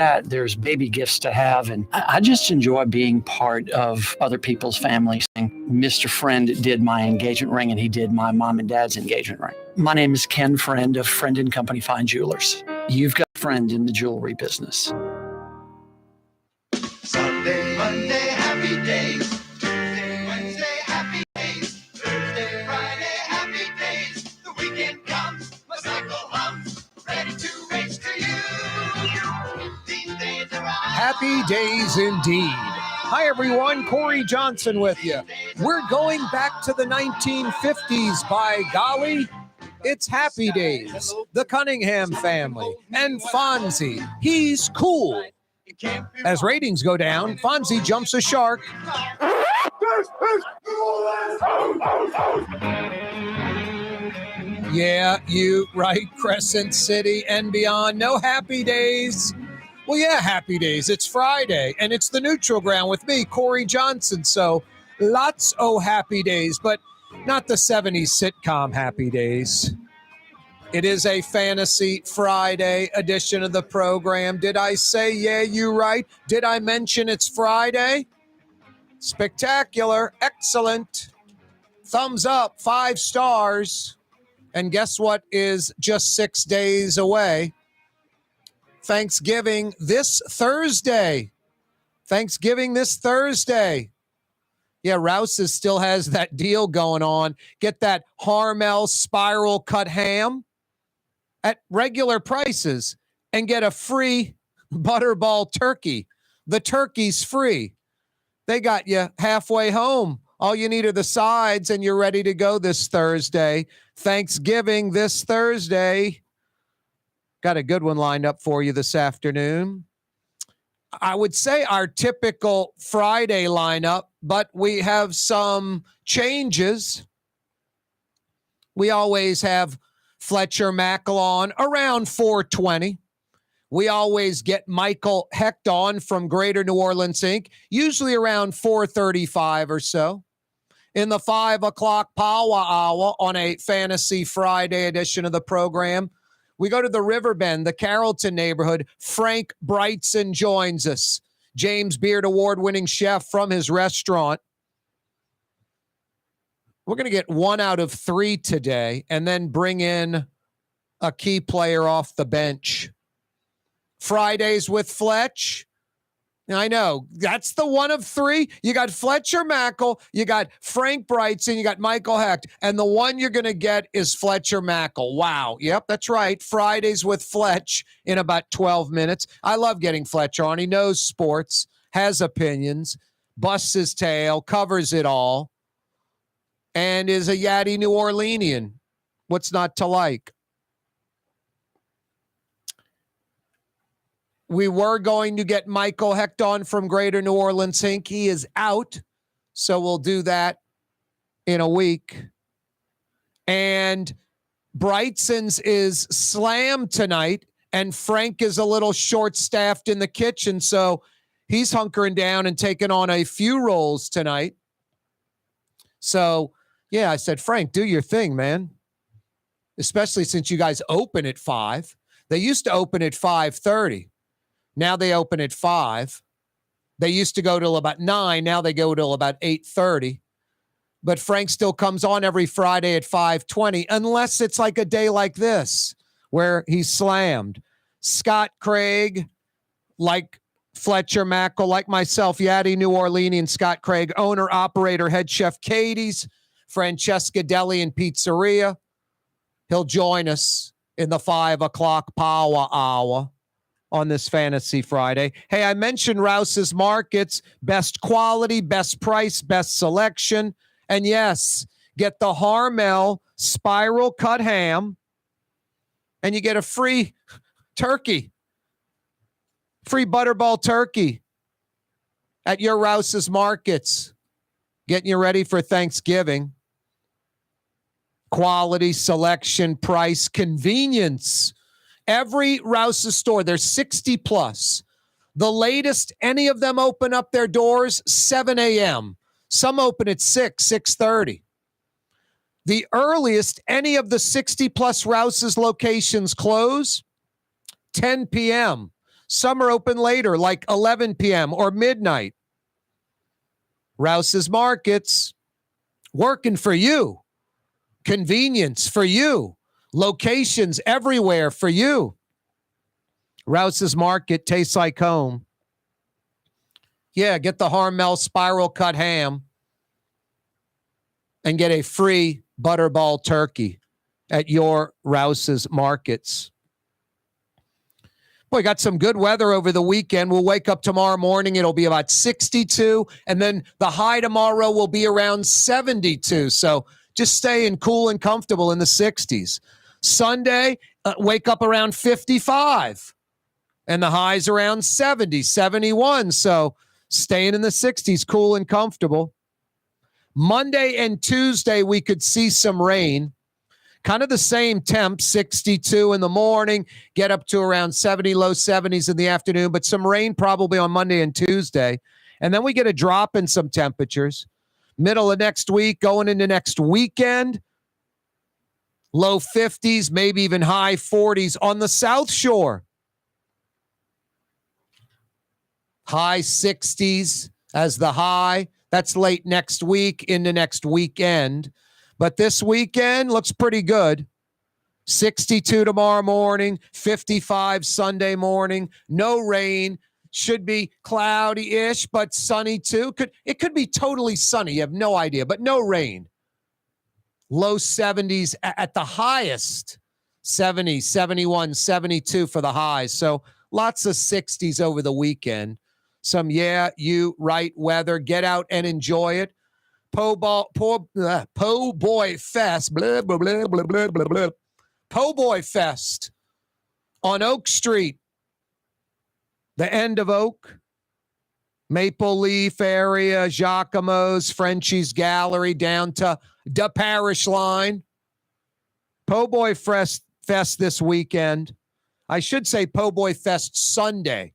that, there's baby gifts to have. And I just enjoy being part of other people's families. Mr. Friend did my engagement ring, and he did my mom and dad's engagement ring. My name is Ken Friend of Friend and Company Fine Jewelers. You've got a friend in the jewelry business. Sunday, Monday, happy days. Tuesday, Wednesday, happy days. Thursday, Friday, happy days. The weekend comes, my cycle hums, ready to race to you. These days are happy days indeed. Hi, everyone. Corey Johnson with you. We're going back to the 1950s, by golly. It's Happy Days, the Cunningham family, and Fonzie. He's cool. As ratings go down, Fonzie jumps a shark. Yeah, you right, Crescent City and beyond. No Happy Days. Well, yeah, Happy Days. It's Friday, and it's the Neutral Ground with me, Corey Johnson. So lots of happy days, but not the 70s sitcom Happy Days. It is a Fantasy Friday edition of the program. Did I say, yeah, you right? Did I mention it's Friday? Spectacular. Excellent. Thumbs up. 5 stars. And guess what is just 6 days away? Thanksgiving this Thursday. Thanksgiving this Thursday. Yeah, Rouse's still has that deal going on. Get that Harmel spiral cut ham at regular prices and get a free Butterball turkey. The turkey's free. They got you halfway home. All you need are the sides, and you're ready to go this Thursday. Thanksgiving this Thursday. Got a good one lined up for you this afternoon. I would say our typical Friday lineup, but we have some changes. We always have Fletcher Mackel on around 4:20. We always get Michael Hecht on from Greater New Orleans Inc., usually around 4:35 or so. In the 5 o'clock power hour on a Fantasy Friday edition of the program, we go to the Riverbend, the Carrollton neighborhood. Frank Brigtsen joins us. James Beard Award-winning chef from his restaurant. We're going to get 1 out of 3 today and then bring in a key player off the bench. Fridays with Fletch. I know, that's the 1 of 3. You got Fletcher Mackel, you got Frank Brigtsen, you got Michael Hecht, and the one you're going to get is Fletcher Mackel. Wow. Yep, that's right. Fridays with Fletch in about 12 minutes. I love getting Fletcher on. He knows sports, has opinions, busts his tail, covers it all, and is a Yaddy New Orleanian. What's not to like? We were going to get Michael Hecht on from Greater New Orleans Inc. He is out, so we'll do that in a week. And Brigtsen's is slammed tonight, and Frank is a little short-staffed in the kitchen, so he's hunkering down and taking on a few roles tonight. So, yeah, I said, Frank, do your thing, man, especially since you guys open at 5. They used to open at 5:30. Now they open at 5. They used to go till about 9. Now they go till about 8:30. But Frank still comes on every Friday at 5:20, unless it's like a day like this where he's slammed. Scott Craig, like Fletcher Mackel, like myself, Yaddy New Orleanian Scott Craig, owner, operator, head chef Katie's, Francesca Deli and Pizzeria. He'll join us in the 5 o'clock power hour on this Fantasy Friday. Hey, I mentioned Rouse's Markets, best quality, best price, best selection. And yes, get the Harmel spiral cut ham and you get a free turkey, free Butterball turkey at your Rouse's Markets. Getting you ready for Thanksgiving. Quality, selection, price, convenience. Every Rouse's store, there's 60 plus. The latest, any of them open up their doors, 7 a.m. Some open at 6:30. The earliest any of the 60 plus Rouse's locations close, 10 p.m. Some are open later, like 11 p.m. or midnight. Rouse's Markets, working for you. Convenience for you. Locations everywhere for you. Rouse's Market tastes like home. Yeah, get the Harmel spiral cut ham and get a free butterball turkey at your Rouse's Markets. Boy, got some good weather over the weekend. We'll wake up tomorrow morning. It'll be about 62, and then the high tomorrow will be around 72. So just staying cool and comfortable in the 60s. Sunday, wake up around 55, and the high's around 70, 71. So staying in the 60s, cool and comfortable. Monday and Tuesday, we could see some rain. Kind of the same temp, 62 in the morning, get up to around 70, low 70s in the afternoon, but some rain probably on Monday and Tuesday. And then we get a drop in some temperatures. Middle of next week, going into next weekend, low 50s, maybe even high 40s on the South Shore. High 60s as the high. That's late next week into next weekend. But this weekend looks pretty good. 62 tomorrow morning, 55 Sunday morning. No rain. Should be cloudy-ish, but sunny too. It could be totally sunny. You have no idea, but no rain. Low 70s at the highest. 70, 71, 72 for the highs. So lots of 60s over the weekend. Some, you right weather. Get out and enjoy it. Po Boy Fest. Blah, blah, blah, blah, blah, blah, blah. Po Boy Fest on Oak Street. The end of Oak. Maple Leaf area, Giacomo's, Frenchie's Gallery, down to the Parish Line. Po Boy Fest this weekend. I should say Po Boy Fest Sunday.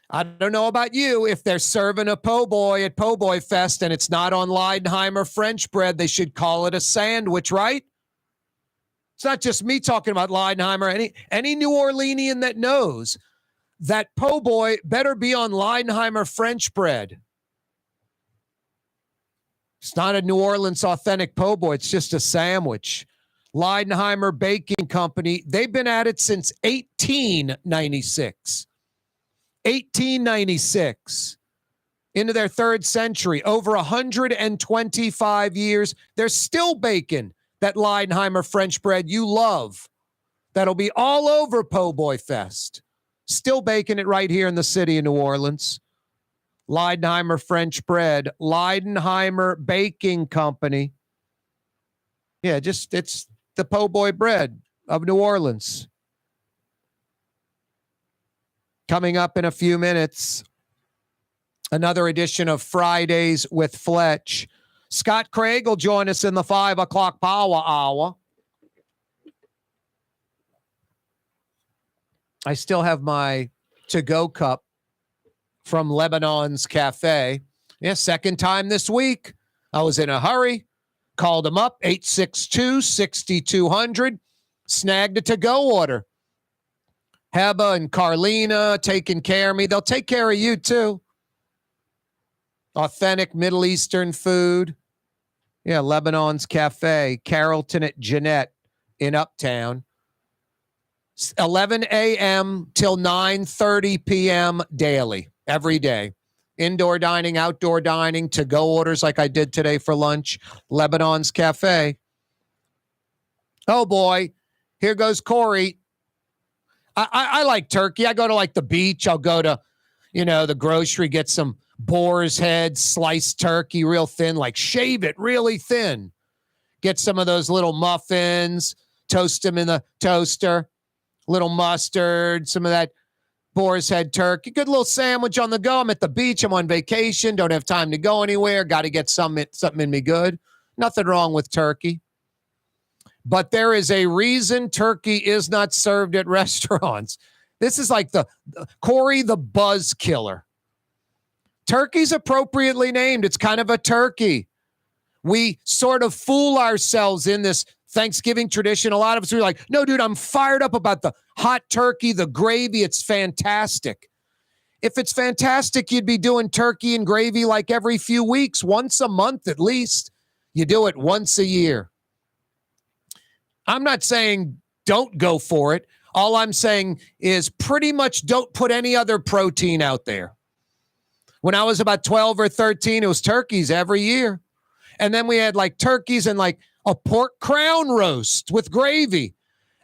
I don't know about you. If they're serving a po' boy at Po Boy Fest and it's not on Leidenheimer French bread, they should call it a sandwich, right? It's not just me talking about Leidenheimer. Any New Orleanian that knows that po' boy better be on Leidenheimer French bread. It's not a New Orleans authentic po' boy. It's just a sandwich. Leidenheimer Baking Company, they've been at it since 1896. 1896, into their third century, over 125 years. They're still baking that Leidenheimer French bread you love. That'll be all over Po Boy Fest. Still baking it right here in the city of New Orleans. Leidenheimer French bread, Leidenheimer Baking Company. Yeah, it's the Po Boy bread of New Orleans. Coming up in a few minutes, another edition of Fridays with Fletch. Scott Craig will join us in the 5 o'clock power hour. I still have my to-go cup from Lebanon's Cafe. Yeah, second time this week. I was in a hurry. Called them up, 862-6200. Snagged a to-go order. Heba and Carlina taking care of me. They'll take care of you, too. Authentic Middle Eastern food. Yeah, Lebanon's Cafe. Carrollton at Jeanette in Uptown. 11 a.m. till 9:30 p.m. daily, every day. Indoor dining, outdoor dining, to-go orders like I did today for lunch. Lebanon's Cafe. Oh, boy. Here goes Corey. I like turkey. I go to like the beach. I'll go to, the grocery, get some boar's head, sliced turkey, real thin, like shave it really thin. Get some of those little muffins, toast them in the toaster, little mustard, some of that boar's head turkey. Good little sandwich on the go. I'm at the beach. I'm on vacation. Don't have time to go anywhere. Got to get something in me good. Nothing wrong with turkey. But there is a reason turkey is not served at restaurants. This is like the Corey the Buzz Killer. Turkey's appropriately named. It's kind of a turkey. We sort of fool ourselves in this Thanksgiving tradition. A lot of us are like, no, dude, I'm fired up about the hot turkey, the gravy. It's fantastic. If it's fantastic, you'd be doing turkey and gravy like every few weeks, once a month at least. You do it once a year. I'm not saying don't go for it. All I'm saying is pretty much don't put any other protein out there. When I was about 12 or 13, it was turkeys every year. And then we had like turkeys and like a pork crown roast with gravy.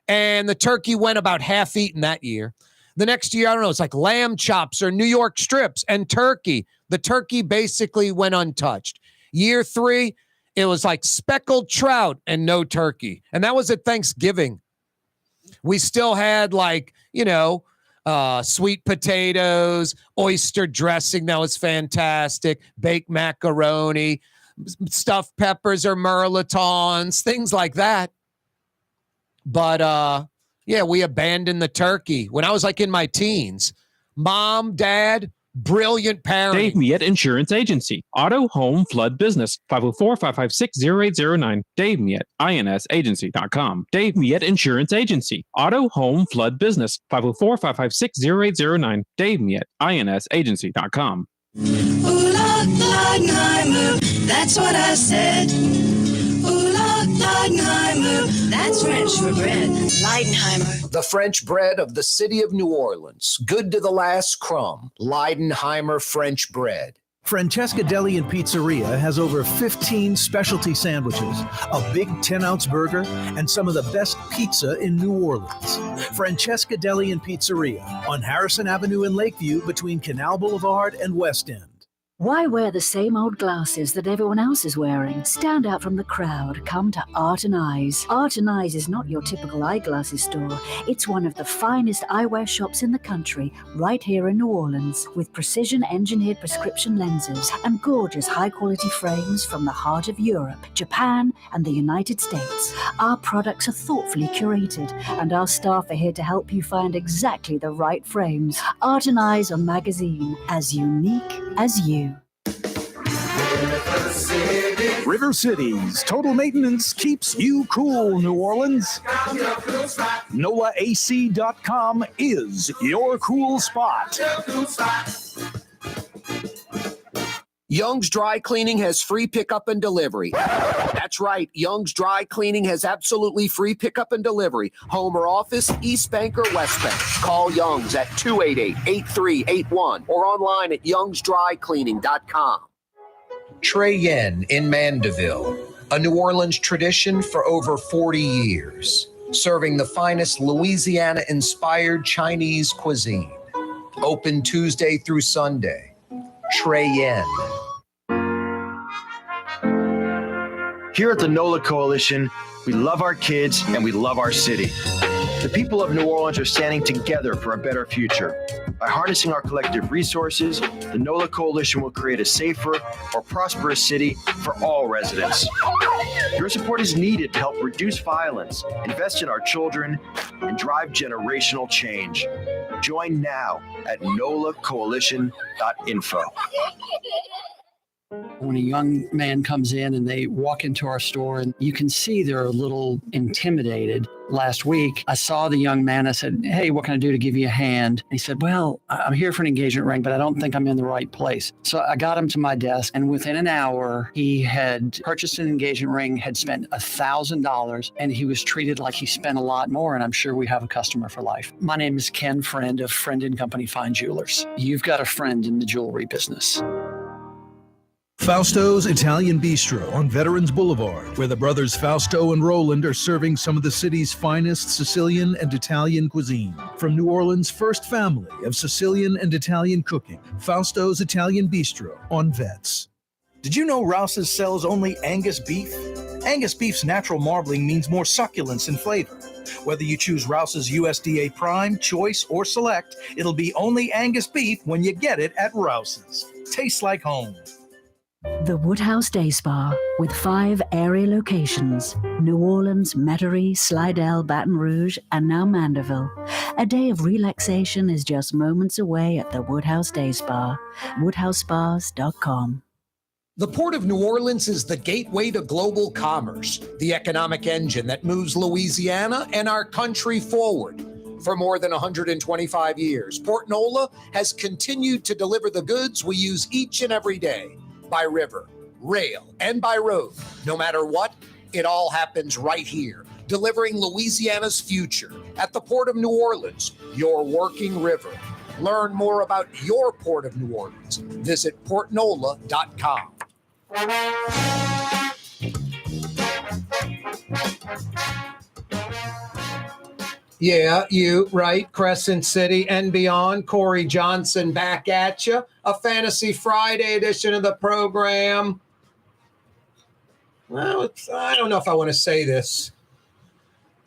And the turkey went about half eaten that year. The next year, I don't know, it's like lamb chops or New York strips and turkey. The turkey basically went untouched. Year 3, it was like speckled trout and no turkey. And that was at Thanksgiving. We still had like, sweet potatoes, oyster dressing that was fantastic, baked macaroni, stuffed peppers or mirlitons, things like that. But, we abandoned the turkey when I was like in my teens. Mom, dad, brilliant parenting. Dave Miette Insurance Agency. Auto, home, flood, business. 504-556-0809. Dave Miette, INSagency.com. Dave Miette Insurance Agency. Auto, home, flood, business. 504-556-0809. Dave Miette, INSagency.com. Ooh, Leidenheimer, that's what I said. Ooh, Leidenheimer, that's French for bread. Leidenheimer. The French bread of the city of New Orleans. Good to the last crumb. Leidenheimer French bread. Francesca Deli and Pizzeria has over 15 specialty sandwiches, a big 10-ounce burger, and some of the best pizza in New Orleans. Francesca Deli and Pizzeria on Harrison Avenue in Lakeview between Canal Boulevard and West End. Why wear the same old glasses that everyone else is wearing? Stand out from the crowd. Come to Art and Eyes. Art and Eyes is not your typical eyeglasses store. It's one of the finest eyewear shops in the country, right here in New Orleans, with precision-engineered prescription lenses and gorgeous high-quality frames from the heart of Europe, Japan, and the United States. Our products are thoughtfully curated, and our staff are here to help you find exactly the right frames. Art and Eyes on Magazine, as unique as you. River Cities Total Maintenance keeps you cool, New Orleans. NOLAAC.com is your cool spot. Young's Dry Cleaning has free pickup and delivery. That's right. Young's Dry Cleaning has absolutely free pickup and delivery. Home or office, East Bank or West Bank. Call Young's at 288-8381 or online at youngsdrycleaning.com. Trey Yen in Mandeville, a New Orleans tradition for over 40 years, serving the finest Louisiana-inspired Chinese cuisine. Open Tuesday through Sunday. Trey Yen. Here at the NOLA Coalition, we love our kids and we love our city. The people of New Orleans are standing together for a better future. By harnessing our collective resources, the NOLA Coalition will create a safer, more prosperous city for all residents. Your support is needed to help reduce violence, invest in our children, and drive generational change. Join now at nolacoalition.info. When a young man comes in and they walk into our store and you can see they're a little intimidated. Last week, I saw the young man. I said, "Hey, what can I do to give you a hand?" And he said, "Well, I'm here for an engagement ring, but I don't think I'm in the right place." So I got him to my desk, and within an hour, he had purchased an engagement ring, had spent $1,000, and he was treated like he spent a lot more, and I'm sure we have a customer for life. My name is Ken Friend of Friend & Company Fine Jewelers. You've got a friend in the jewelry business. Fausto's Italian Bistro on Veterans Boulevard, where the brothers Fausto and Roland are serving some of the city's finest Sicilian and Italian cuisine. From New Orleans' first family of Sicilian and Italian cooking, Fausto's Italian Bistro on Vets. Did you know Rouse's sells only Angus beef? Angus beef's natural marbling means more succulence and flavor. Whether you choose Rouse's USDA Prime, Choice, or Select, it'll be only Angus beef when you get it at Rouse's. Tastes like home. The Woodhouse Day Spa, with 5 area locations: New Orleans, Metairie, Slidell, Baton Rouge, and now Mandeville. A day of relaxation is just moments away at the Woodhouse Day Spa. WoodhouseSpas.com. The Port of New Orleans is the gateway to global commerce, the economic engine that moves Louisiana and our country forward. For more than 125 years, Port Nola has continued to deliver the goods we use each and every day by river, rail, and by road. No matter what, it all happens right here, delivering Louisiana's future at the Port of New Orleans, your working river. Learn more about your Port of New Orleans. Visit portnola.com. Yeah, you, right. Crescent City and beyond. Corey Johnson back at you. A Fantasy Friday edition of the program. Well, I don't know if I want to say this.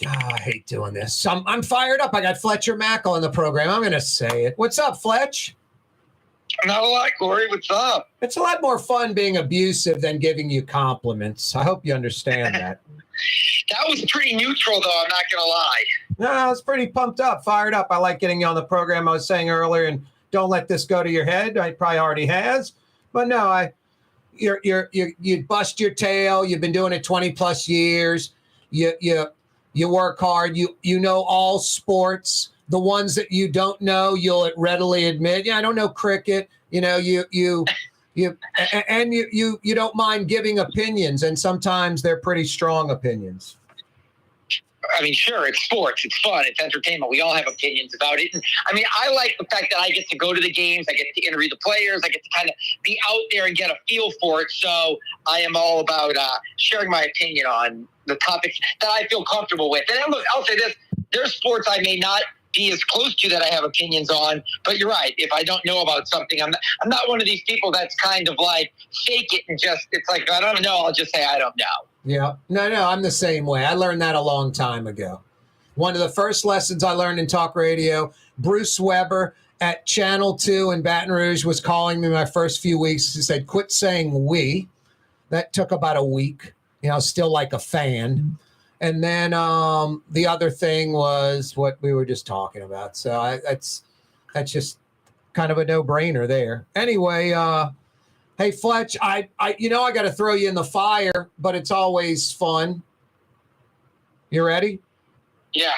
I hate doing this. I'm fired up. I got Fletcher Mackel on the program. I'm going to say it. What's up, Fletch? Not a lot, Corey. What's up? It's a lot more fun being abusive than giving you compliments. I hope you understand that. That was pretty neutral, though. I'm not going to lie. No, I was pretty pumped up, fired up. I like getting you on the program. I was saying earlier, and don't let this go to your head. I probably already has, but no, you bust your tail. You've been doing it 20 plus years. You work hard. You know all sports. The ones that you don't know, you'll readily admit. Yeah, I don't know cricket. You know, you don't mind giving opinions, and sometimes they're pretty strong opinions. I mean, sure, it's sports. It's fun. It's entertainment. We all have opinions about it. And, I mean, I like the fact that I get to go to the games. I get to interview the players. I get to kind of be out there and get a feel for it. So I am all about sharing my opinion on the topics that I feel comfortable with. And look, I'll say this. There's sports I may not be as close to that I have opinions on, but you're right. If I don't know about something, I'm not one of these people that's kind of like fake it and just, it's like, I don't know. I'll just say, I don't know. Yeah. No, I'm the same way. I learned that a long time ago. One of the first lessons I learned in talk radio, Bruce Weber at Channel 2 in Baton Rouge was calling me my first few weeks. He said, quit saying we. That took about a week. You know, still like a fan. And then the other thing was what we were just talking about. So that's just kind of a no-brainer there. Anyway, hey, Fletch, I got to throw you in the fire, but it's always fun. You ready? Yeah.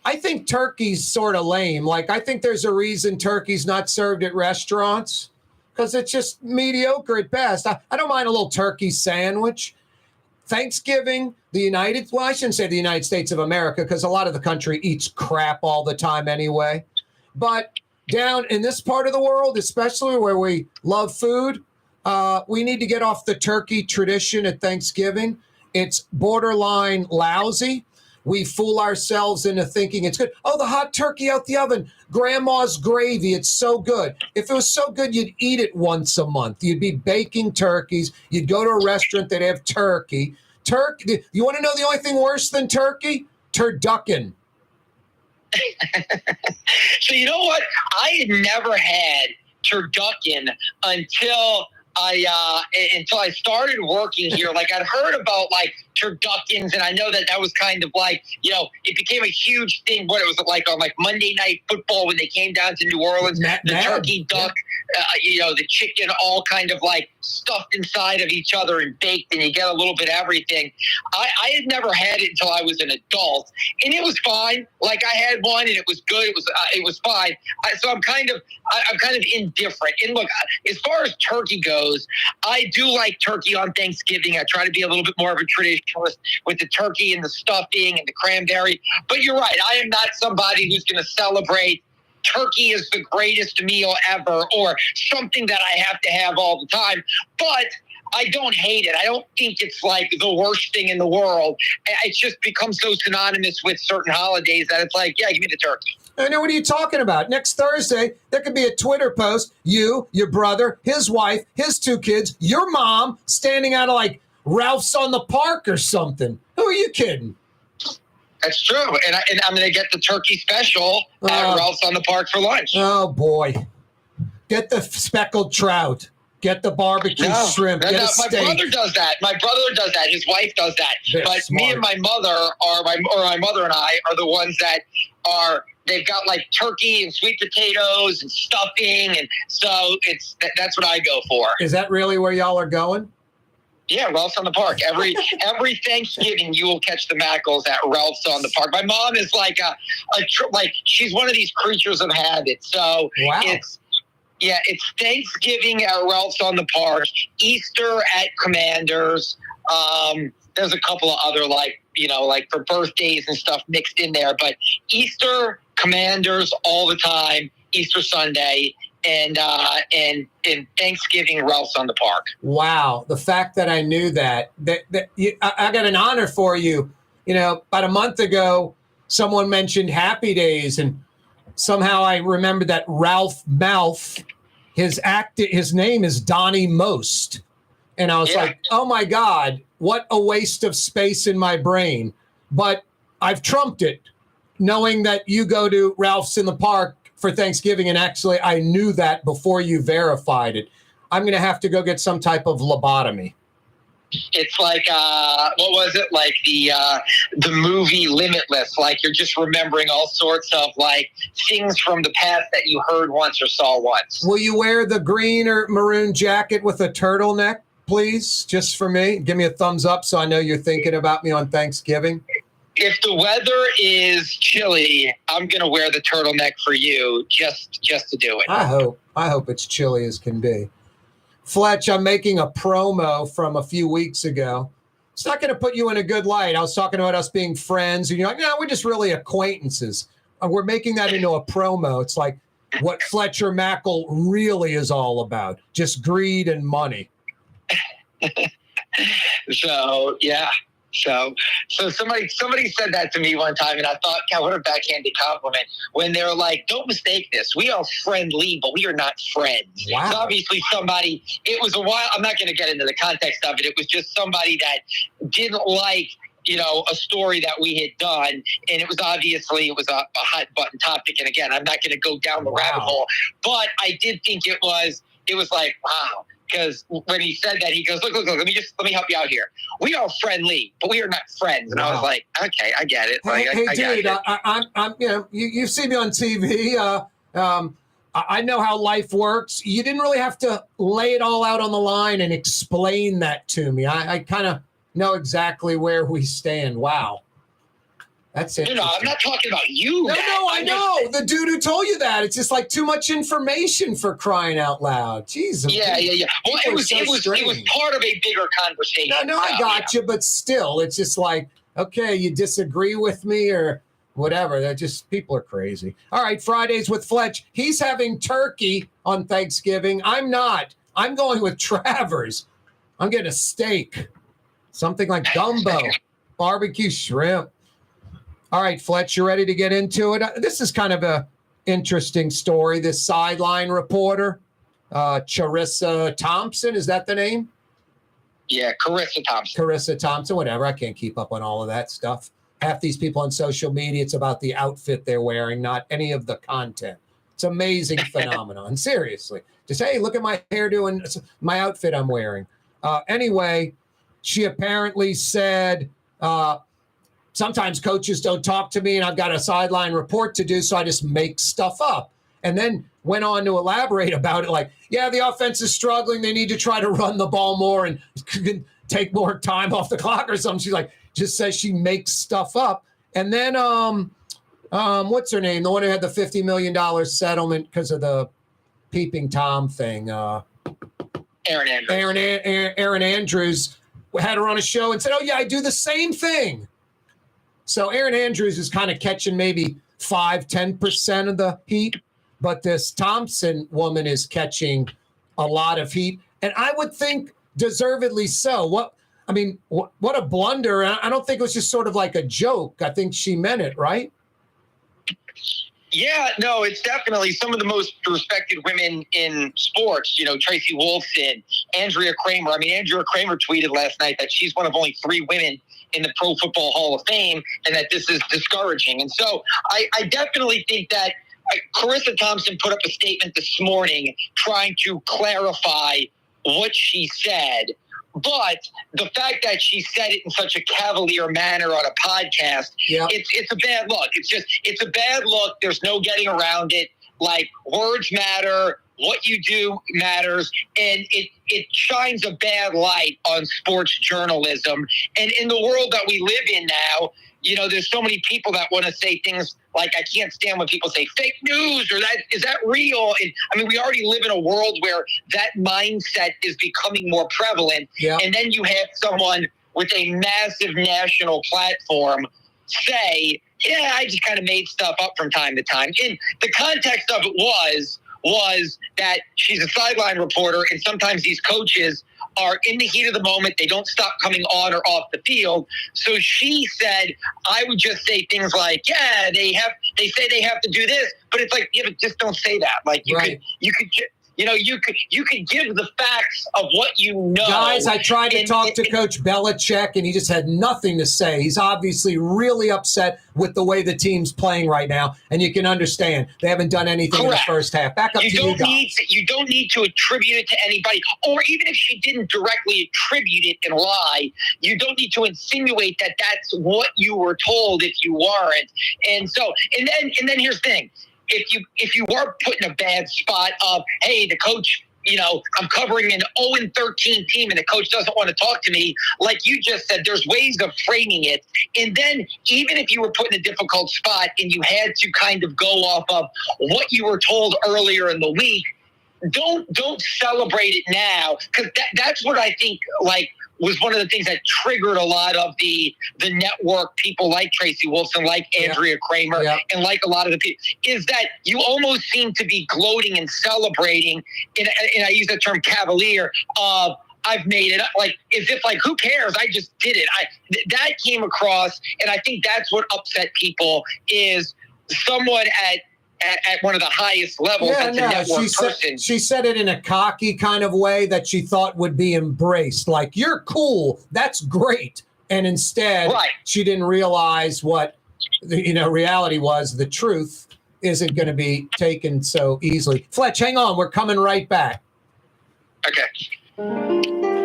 I think turkey's sort of lame. Like, I think there's a reason turkey's not served at restaurants because it's just mediocre at best. I don't mind a little turkey sandwich. Thanksgiving, I shouldn't say the United States of America because a lot of the country eats crap all the time anyway. But down in this part of the world, especially where we love food, we need to get off the turkey tradition at Thanksgiving. It's borderline lousy. We fool ourselves into thinking it's good. Oh, the hot turkey out the oven, grandma's gravy, it's so good. If it was so good, you'd eat it once a month. You'd be baking turkeys. You'd go to a restaurant that have turkey. You want to know the only thing worse than turkey? Turducken. So you know what? I had never had turducken until I started working here. Like, I'd heard about like turduckens, and I know that was kind of like, it became a huge thing. What it was like on like Monday Night Football when they came down to New Orleans, the turkey duck, the chicken, all kind of like stuffed inside of each other and baked, and you get a little bit of everything. I had never had it until I was an adult, and it was fine. Like, I had one and it was good. It was fine. So I'm kind of indifferent. And look, as far as turkey goes, I do like turkey on Thanksgiving. I try to be a little bit more of a traditionalist with the turkey and the stuffing and the cranberry. But you're right. I am not somebody who's going to celebrate turkey is the greatest meal ever or something that I have to have all the time. But I don't hate it. I don't think it's like the worst thing in the world. It's just become so synonymous with certain holidays that it's like, yeah, give me the turkey. I know, what are you talking about? Next Thursday, there could be a Twitter post, you, your brother, his wife, his 2 kids, your mom standing out of like Ralph's on the Park or something. Who are you kidding? That's true. And I'm going to get the turkey special at Ralph's on the Park for lunch. Oh, boy. Get the speckled trout. Get the barbecue shrimp. Get a steak. My brother does that. His wife does that. They're but smart. Me and my mother my mother and I are the ones that are they've got like turkey and sweet potatoes and stuffing, and so that's what I go for. Is that really where y'all are going? Yeah, Ralph's on the Park. Every Thanksgiving, you will catch the Mackels at Ralph's on the Park. My mom is like she's one of these creatures of habit. So Wow. it's Thanksgiving at Ralph's on the Park, Easter at Commanders. There's a couple of other like for birthdays and stuff mixed in there, but Easter, Commanders all the time, Easter Sunday, and Thanksgiving, Ralph's on the Park. Wow. The fact that I knew that I got an honor for you. About a month ago, someone mentioned Happy Days, and somehow I remembered that Ralph Mouth, his name is Donnie Most. And I was like, oh my God, what a waste of space in my brain. But I've trumped it, knowing that you go to Ralph's in the Park for Thanksgiving. And actually, I knew that before you verified it. I'm going to have to go get some type of lobotomy. It's like, what was it? Like the movie Limitless. Like you're just remembering all sorts of like things from the past that you heard once or saw once. Will you wear the green or maroon jacket with a turtleneck, please? Just for me. Give me a thumbs up so I know you're thinking about me on Thanksgiving. If the weather is chilly, I'm going to wear the turtleneck for you just to do it. I hope it's chilly as can be. Fletch, I'm making a promo from a few weeks ago. It's not going to put you in a good light. I was talking about us being friends, and you're like, no, we're just really acquaintances. We're making that into a promo. It's like what Fletcher Mackel really is all about, just greed and money. So, yeah. So somebody said that to me one time, and I thought, God, what a backhanded compliment. When they were like, don't mistake this. We are friendly, but we are not friends. Wow. So obviously it was a while. I'm not going to get into the context of it. It was just somebody that didn't like, a story that we had done. And it was a hot button topic. And again, I'm not going to go down the rabbit hole, but I did think it was like, wow. Because when he said that, he goes, look, let me help you out here. We are friendly, but we are not friends. And I was like, okay, I get it. Like, Hey, dude, I'm you see me on TV. I know how life works. You didn't really have to lay it all out on the line and explain that to me. I kind of know exactly where we stand. Wow. That's it. No, I'm not talking about you. No, I know. The dude who told you that. It's just like too much information for crying out loud. Jeez. Yeah. Well, it was part of a bigger conversation. No, I got you, but still, it's just like, okay, you disagree with me or whatever. They're just, people are crazy. All right, Fridays with Fletch. He's having turkey on Thanksgiving. I'm not. I'm going with Travers. I'm getting a steak. Something like gumbo, barbecue shrimp. All right, Fletch, you ready to get into it? This is kind of a interesting story. This sideline reporter, Charissa Thompson, is that the name? Yeah, Carissa Thompson, whatever. I can't keep up on all of that stuff. Half these people on social media, it's about the outfit they're wearing, not any of the content. It's an amazing phenomenon. Seriously. Just, hey, look at my hairdo and my outfit I'm wearing. Anyway, she apparently said, sometimes coaches don't talk to me and I've got a sideline report to do, so I just make stuff up. And then went on to elaborate about it like, yeah, the offense is struggling. They need to try to run the ball more and take more time off the clock or something. She's like, just says she makes stuff up. And then what's her name? The one who had the $50 million settlement because of the peeping Tom thing. Aaron Andrews. Aaron Andrews had her on a show and said, oh, yeah, I do the same thing. So Aaron Andrews is kind of catching maybe 5-10% of the heat, but this Thompson woman is catching a lot of heat, and I would think deservedly so. What a blunder. I don't think it was just sort of like a joke. I think she meant it, right? Yeah, no, it's definitely some of the most respected women in sports. Tracy Wolfson, Andrea Kramer. Andrea Kramer tweeted last night that she's one of only 3 women in the Pro Football Hall of Fame and that this is discouraging. And so I definitely think that Carissa Thompson put up a statement this morning trying to clarify what she said. But the fact that she said it in such a cavalier manner on a podcast, it's a bad look. It's a bad look. There's no getting around it. Like, words matter. What you do matters, and it shines a bad light on sports journalism. And in the world that we live in now, there's so many people that want to say things like, I can't stand when people say fake news or is that real? And we already live in a world where that mindset is becoming more prevalent. Yeah. And then you have someone with a massive national platform say, yeah, I just kind of made stuff up from time to time. And the context of it was that she's a sideline reporter, and sometimes these coaches are in the heat of the moment. They don't stop coming on or off the field. So she said, I would just say things like, yeah, they say they have to do this, but it's like, yeah, but just don't say that. Like you could give the facts of what you know. Guys, I tried to talk to Coach Belichick, and he just had nothing to say. He's obviously really upset with the way the team's playing right now, and you can understand they haven't done anything in the first half. Back up to you guys. You don't need to attribute it to anybody, or even if she didn't directly attribute it and lie, you don't need to insinuate that that's what you were told if you weren't. And so, and then here's the thing. If you were put in a bad spot of, hey, the coach, I'm covering an 0-13 team and the coach doesn't want to talk to me, like you just said, there's ways of framing it. And then even if you were put in a difficult spot and you had to kind of go off of what you were told earlier in the week, don't celebrate it now, because that's what I think was one of the things that triggered a lot of the network people like Tracy Wolfson, like Andrea Kramer, and like a lot of the people, is that you almost seem to be gloating and celebrating, and I use the term cavalier, of I've made it up, like as if like, who cares? I just did it. That came across, and I think that's what upset people, is someone at one of the highest levels. She said it in a cocky kind of way that she thought would be embraced. Like, you're cool. That's great. And instead, she didn't realize what the reality was. The truth isn't going to be taken so easily. Fletch, hang on. We're coming right back. Okay.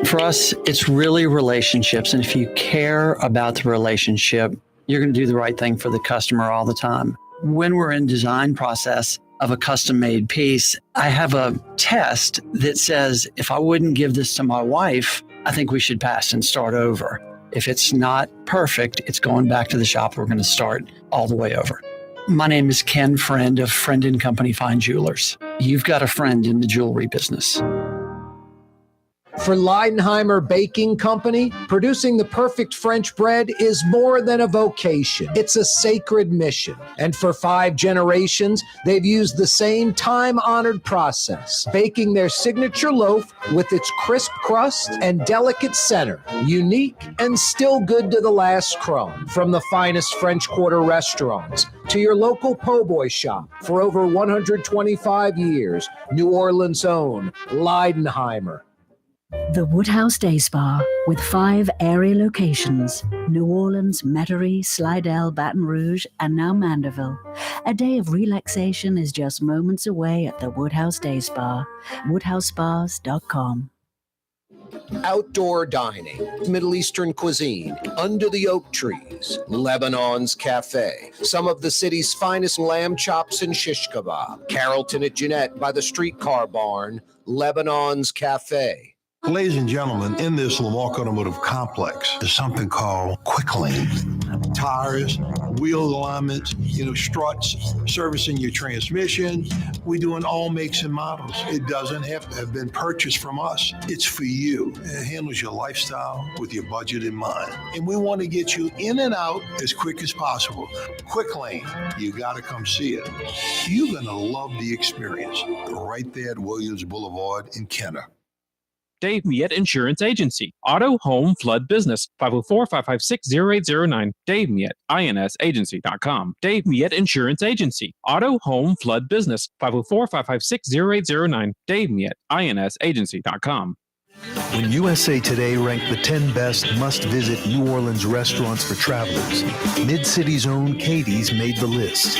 For us, it's really relationships. And if you care about the relationship, you're going to do the right thing for the customer all the time. When we're in design process of a custom-made piece, I have a test that says, if I wouldn't give this to my wife, I think we should pass and start over. If it's not perfect, it's going back to the shop. We're going to start all the way over. My name is Ken Friend of Friend & Company Fine Jewelers. You've got a friend in the jewelry business. For Leidenheimer Baking Company, producing the perfect French bread is more than a vocation. It's a sacred mission. And for 5 generations, they've used the same time-honored process, baking their signature loaf with its crisp crust and delicate center, unique and still good to the last crumb. From the finest French Quarter restaurants to your local po' boy shop, for over 125 years, New Orleans' own Leidenheimer. The Woodhouse Day Spa, with 5 area locations: New Orleans, Metairie, Slidell, Baton Rouge, and now Mandeville. A day of relaxation is just moments away at the Woodhouse Day Spa. WoodhouseSpas.com. Outdoor dining, Middle Eastern cuisine, under the oak trees, Lebanon's Cafe, some of the city's finest lamb chops and shish kebab, Carrollton at Jeanette by the streetcar barn, Lebanon's Cafe. Ladies and gentlemen, in this Lamarck Automotive Complex is something called Quick Lane. Tires, wheel alignments, struts, servicing your transmission. We do in all makes and models. It doesn't have to have been purchased from us. It's for you. It handles your lifestyle with your budget in mind. And we want to get you in and out as quick as possible. Quick Lane, you got to come see it. You're going to love the experience right there at Williams Boulevard in Kenner. Dave Miette Insurance Agency. Auto, home, flood business. 504-556-0809. Dave Miette, INSagency.com. Dave Miette Insurance Agency. Auto, home, flood business. 504-556-0809. Dave Miette, INSagency.com. When USA Today ranked the 10 best must-visit New Orleans restaurants for travelers, Mid-City's own Katie's made the list.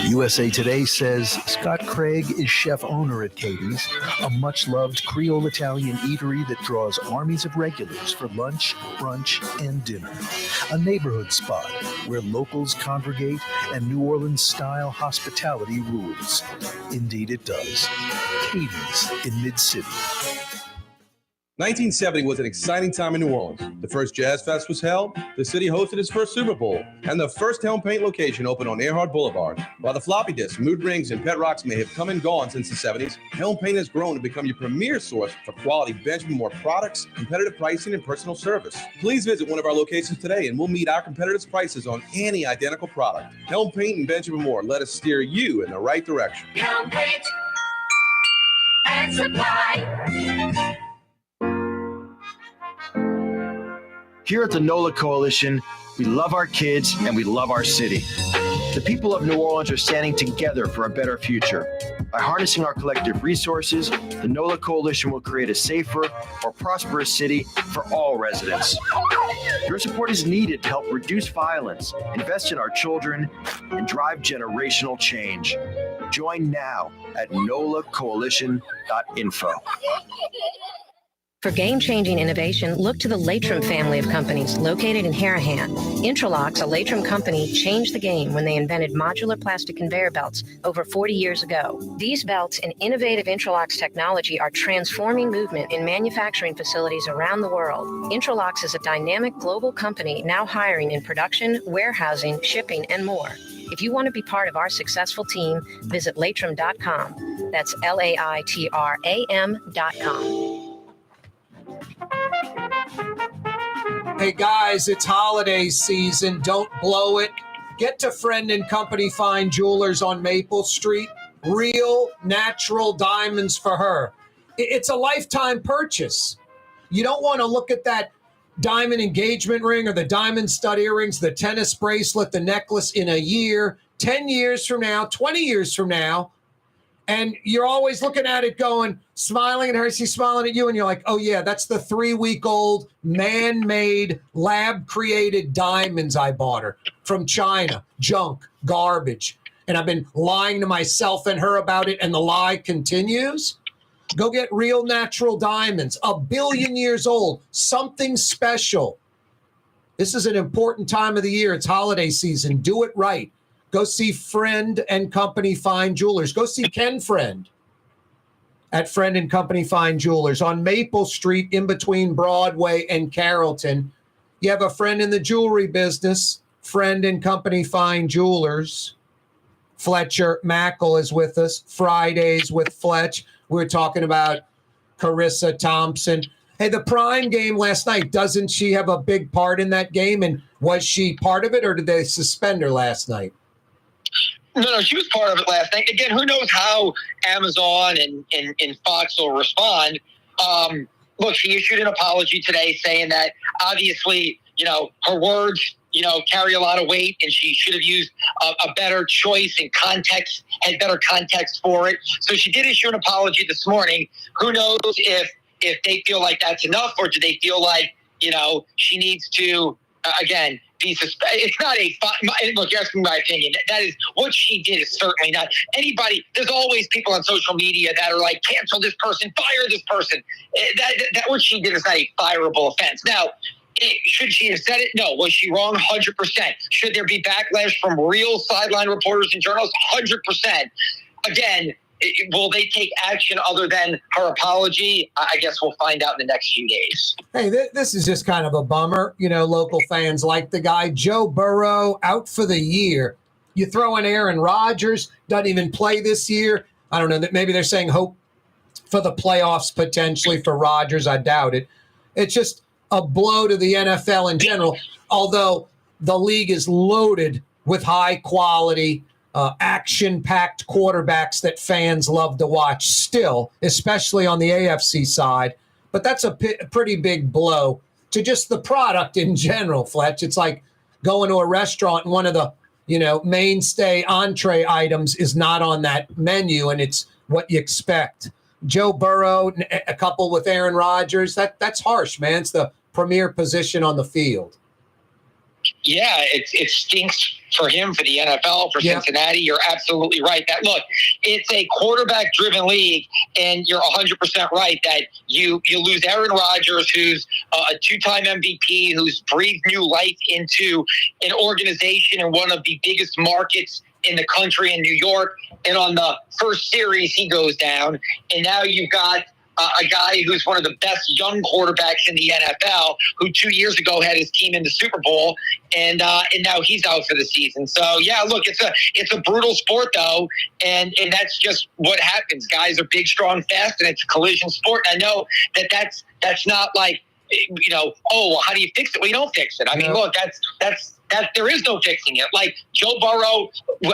USA Today says Scott Craig is chef-owner at Katie's, a much-loved Creole Italian eatery that draws armies of regulars for lunch, brunch, and dinner. A neighborhood spot where locals congregate and New Orleans-style hospitality rules. Indeed it does. Katie's in Mid-City. 1970 was an exciting time in New Orleans. The first Jazz Fest was held, the city hosted its first Super Bowl, and the first Helm Paint location opened on Earhart Boulevard. While the floppy disks, mood rings, and pet rocks may have come and gone since the 70s, Helm Paint has grown to become your premier source for quality Benjamin Moore products, competitive pricing, and personal service. Please visit one of our locations today and we'll meet our competitors' prices on any identical product. Helm Paint and Benjamin Moore, let us steer you in the right direction. Helm Paint and Supply. Here at the NOLA Coalition, we love our kids and we love our city. The people of New Orleans are standing together for a better future. By harnessing our collective resources, the NOLA Coalition will create a safer, more prosperous city for all residents. Your support is needed to help reduce violence, invest in our children, and drive generational change. Join now at nolacoalition.info. For game-changing innovation, look to the Latrim family of companies located in Harahan. Intralocks, a Latrim company, changed the game when they invented modular plastic conveyor belts over 40 years ago. These belts and innovative Intralocks technology are transforming movement in manufacturing facilities around the world. Intralocks is a dynamic global company now hiring in production, warehousing, shipping, and more. If you want to be part of our successful team, visit Latrim.com. That's LAITRAM.com. Hey guys, it's holiday season. Don't blow it. Get to Friend and Company Fine Jewelers on Maple Street. Real natural diamonds for her. It's a lifetime purchase. You don't want to look at that diamond engagement ring or the diamond stud earrings, the tennis bracelet, the necklace in a year, 10 years from now, 20 years from now. And you're always looking at it going, smiling at her, she's smiling at you, and you're like, oh, yeah, that's the 3-week-old man-made, lab-created diamonds I bought her from China. Junk, garbage. And I've been lying to myself and her about it, and the lie continues. Go get real natural diamonds, 1 billion years old, something special. This is an important time of the year. It's holiday season. Do it right. Go see Friend and Company Fine Jewelers. Go see Ken Friend at Friend and Company Fine Jewelers on Maple Street in between Broadway and Carrollton. You have a friend in the jewelry business, Friend and Company Fine Jewelers. Fletcher Mackel is with us. Fridays with Fletch. We're talking about Carissa Thompson. Hey, the Prime game last night, doesn't she have a big part in that game? And was she part of it, or did they suspend her last night? No, she was part of it last night. Again, who knows how Amazon and Fox will respond. Look, she issued an apology today saying that obviously, her words, carry a lot of weight, and she should have used a better choice and context, had better context for it. So she did issue an apology this morning. Who knows if they feel like that's enough, or do they feel like, she needs to, again, it's not look, you're asking my opinion. That is, what she did is certainly not. Anybody, there's always people on social media that are like, cancel this person, fire this person. That what she did is not a fireable offense. Now, should she have said it? No. Was she wrong? 100%. Should there be backlash from real sideline reporters and journalists? 100%. Again, will they take action other than her apology? I guess we'll find out in the next few days. Hey, this is just kind of a bummer. Local fans like the guy. Joe Burrow out for the year. You throw in Aaron Rodgers, doesn't even play this year. I don't know. Maybe they're saying hope for the playoffs potentially for Rodgers. I doubt it. It's just a blow to the NFL in general, although the league is loaded with high-quality action-packed quarterbacks that fans love to watch still, especially on the AFC side. But that's a pretty big blow to just the product in general, Fletch. It's like going to a restaurant and one of the, mainstay entree items is not on that menu, and it's what you expect. Joe Burrow, a couple with Aaron Rodgers. That's harsh, man. It's the premier position on the field. Yeah, it stinks for him, for the NFL, for Cincinnati. You're absolutely right. That look, it's a quarterback-driven league, and you're 100% right that you lose Aaron Rodgers, who's a two-time MVP, who's breathed new life into an organization in one of the biggest markets in the country, in New York. And on the first series, he goes down, and now you've got a guy who's one of the best young quarterbacks in the NFL, who 2 years ago had his team in the Super Bowl, and now he's out for the season. So yeah, look, it's a brutal sport though, and that's just what happens. Guys are big, strong, fast, and it's a collision sport. And I know that's not like, oh, well, how do you fix it? Well, you don't fix it. I mean, look, that's there is no fixing it. Like Joe Burrow,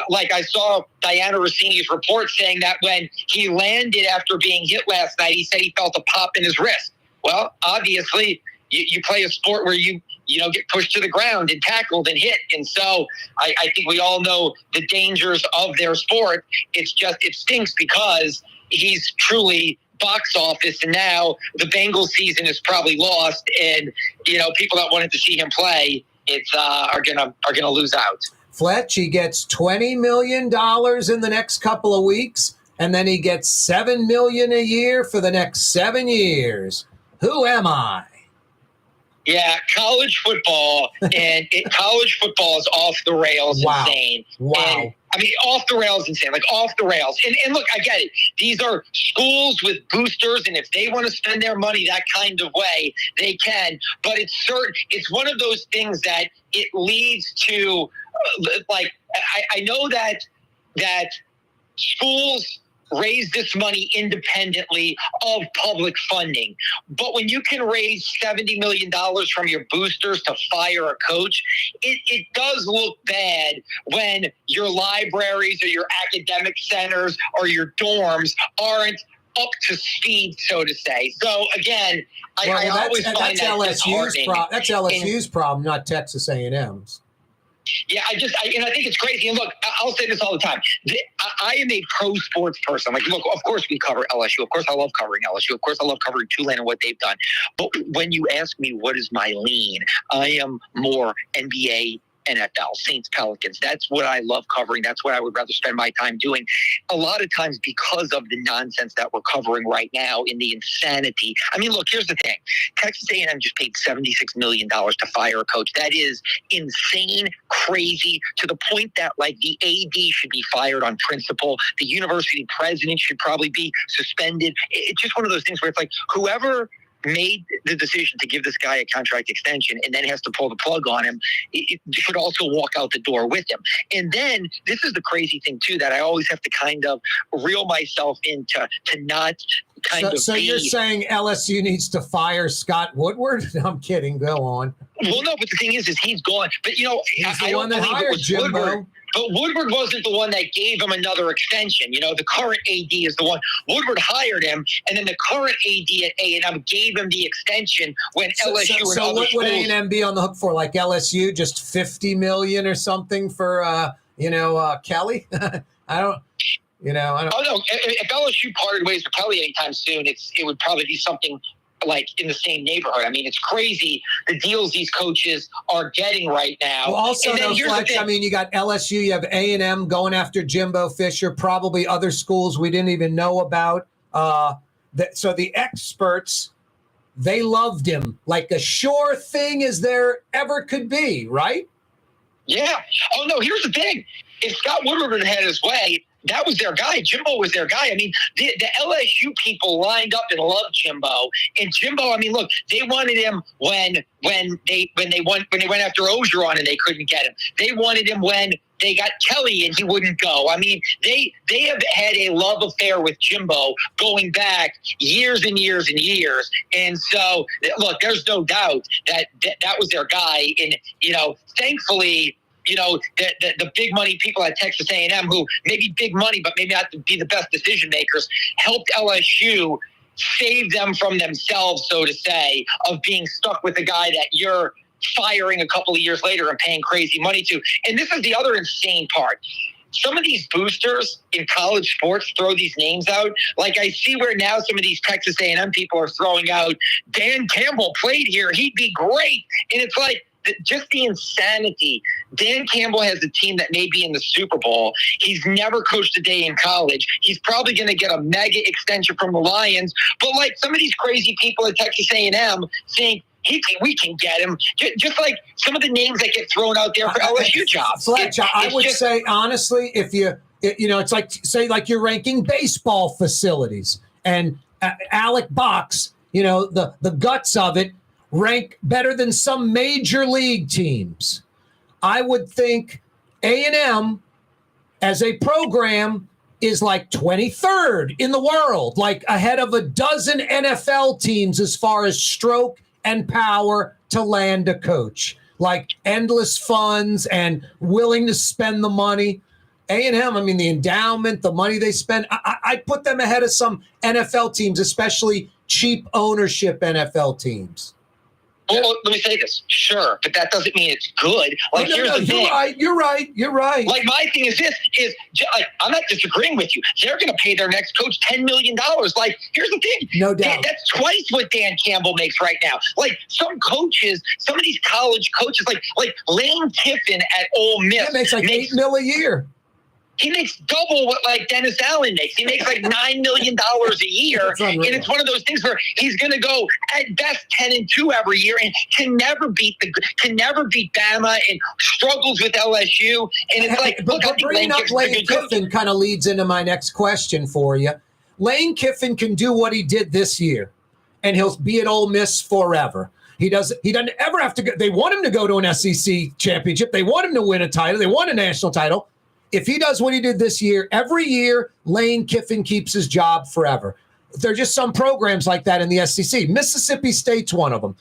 like I saw Diana Rossini's report saying that when he landed after being hit last night, he said he felt a pop in his wrist. Well, obviously, you play a sport where you get pushed to the ground and tackled and hit. And so I think we all know the dangers of their sport. It stinks because he's truly box office, and now the Bengals season is probably lost, and people that wanted to see him play are gonna lose out. Fletch, he gets $20 million in the next couple of weeks, and then he gets $7 million a year for the next 7 years. Who am I? Yeah, college football, and college football is off the rails. Wow. Insane. Wow. And, I mean, off the rails, insane, like off the rails. And look, I get it. These are schools with boosters, and if they want to spend their money that kind of way, they can. But it's one of those things that it leads to, I know that schools raise this money independently of public funding. But when you can raise $70 million from your boosters to fire a coach, it does look bad when your libraries or your academic centers or your dorms aren't up to speed, so to say. So again, I always find that disheartening. That's LSU's problem, not Texas A&M's. Yeah, I think it's crazy. And look, I'll say this all the time. I am a pro sports person. Like, look, of course we cover LSU. Of course I love covering LSU. Of course I love covering Tulane and what they've done. But when you ask me what is my lean, I am more NBA, NFL, Saints, Pelicans. That's what I love covering. That's what I would rather spend my time doing. A lot of times because of the nonsense that we're covering right now in the insanity. I mean, look, here's the thing. Texas A&M just paid $76 million to fire a coach. That is insane, crazy, to the point that like the AD should be fired on principle. The university president should probably be suspended. It's just one of those things where it's like whoever made the decision to give this guy a contract extension and then has to pull the plug on him, it should also walk out the door with him. And then this is the crazy thing too, that I always have to kind of reel myself into to not kind of. So you're saying LSU needs to fire Scott Woodward? I'm kidding. Go on. Well, no, but the thing is he's gone. But he's the one that hired Jimbo. Woodward. But Woodward wasn't the one that gave him another extension. The current AD is the one. Woodward hired him, and then the current AD at A&M gave him the extension when LSU and so other what schools. Would A&M be on the hook for? Like LSU, just $50 million or something for Kelly? I don't. Oh no! If LSU parted ways with Kelly anytime soon, it would probably be something like in the same neighborhood. I mean, it's crazy the deals these coaches are getting right now. Well, also, Fletch, I mean, you got LSU, you have A&M going after Jimbo Fisher, probably other schools we didn't even know about. So the experts, they loved him like a sure thing as there ever could be, right? Yeah. Oh, no, here's the thing. If Scott Woodward had his way, that was their guy. Jimbo was their guy. I mean, the LSU people lined up and loved Jimbo. And Jimbo, I mean, look, they wanted him when they went after Ogeron and they couldn't get him. They wanted him when they got Kelly and he wouldn't go. I mean, they have had a love affair with Jimbo going back years and years and years. And so, look, there's no doubt that was their guy. And thankfully, the big money people at Texas A&M who maybe big money, but maybe not be the best decision makers, helped LSU save them from themselves, so to say, of being stuck with a guy that you're firing a couple of years later and paying crazy money to. And this is the other insane part. some of these boosters in college sports throw these names out. Like I see where now some of these Texas A&M people are throwing out, Dan Campbell played here, he'd be great. And it's like, just the insanity. Dan Campbell has a team that may be in the Super Bowl. He's never coached a day in college. He's probably going to get a mega extension from the Lions. But like some of these crazy people at Texas A&M think, we can get him. Just like some of the names that get thrown out there for LSU jobs. Fletch, I would say, honestly, if it's like, say, like you're ranking baseball facilities and Alec Box, the guts of it, rank better than some major league teams. I would think A&M as a program is like 23rd in the world, like ahead of a dozen NFL teams as far as stroke and power to land a coach, like endless funds and willing to spend the money. A&M, I mean, the endowment, the money they spend, I put them ahead of some NFL teams, especially cheap ownership NFL teams. Well, let me say this. Sure, but that doesn't mean it's good. Like, here's the thing. You're right. Like, my thing is this, like, I'm not disagreeing with you. They're going to pay their next coach $10 million. Like, here's the thing. No doubt. That's twice what Dan Campbell makes right now. Like, some coaches, some of these college coaches, like Lane Kiffin at Ole Miss. That makes like $8 million a year. He makes double what like Dennis Allen makes. He makes like $9 million a year. And it's one of those things where he's going to go at best 10-2 every year and can never beat Bama and struggles with LSU. And it's like, but bringing up Lane Kiffin kind of leads into my next question for you. Lane Kiffin can do what he did this year, and he'll be at Ole Miss forever. He doesn't ever have to go. They want him to go to an SEC championship. They want him to win a title. They want a national title. If he does what he did this year, every year, Lane Kiffin keeps his job forever. There are just some programs like that in the SEC. Mississippi State's one of them.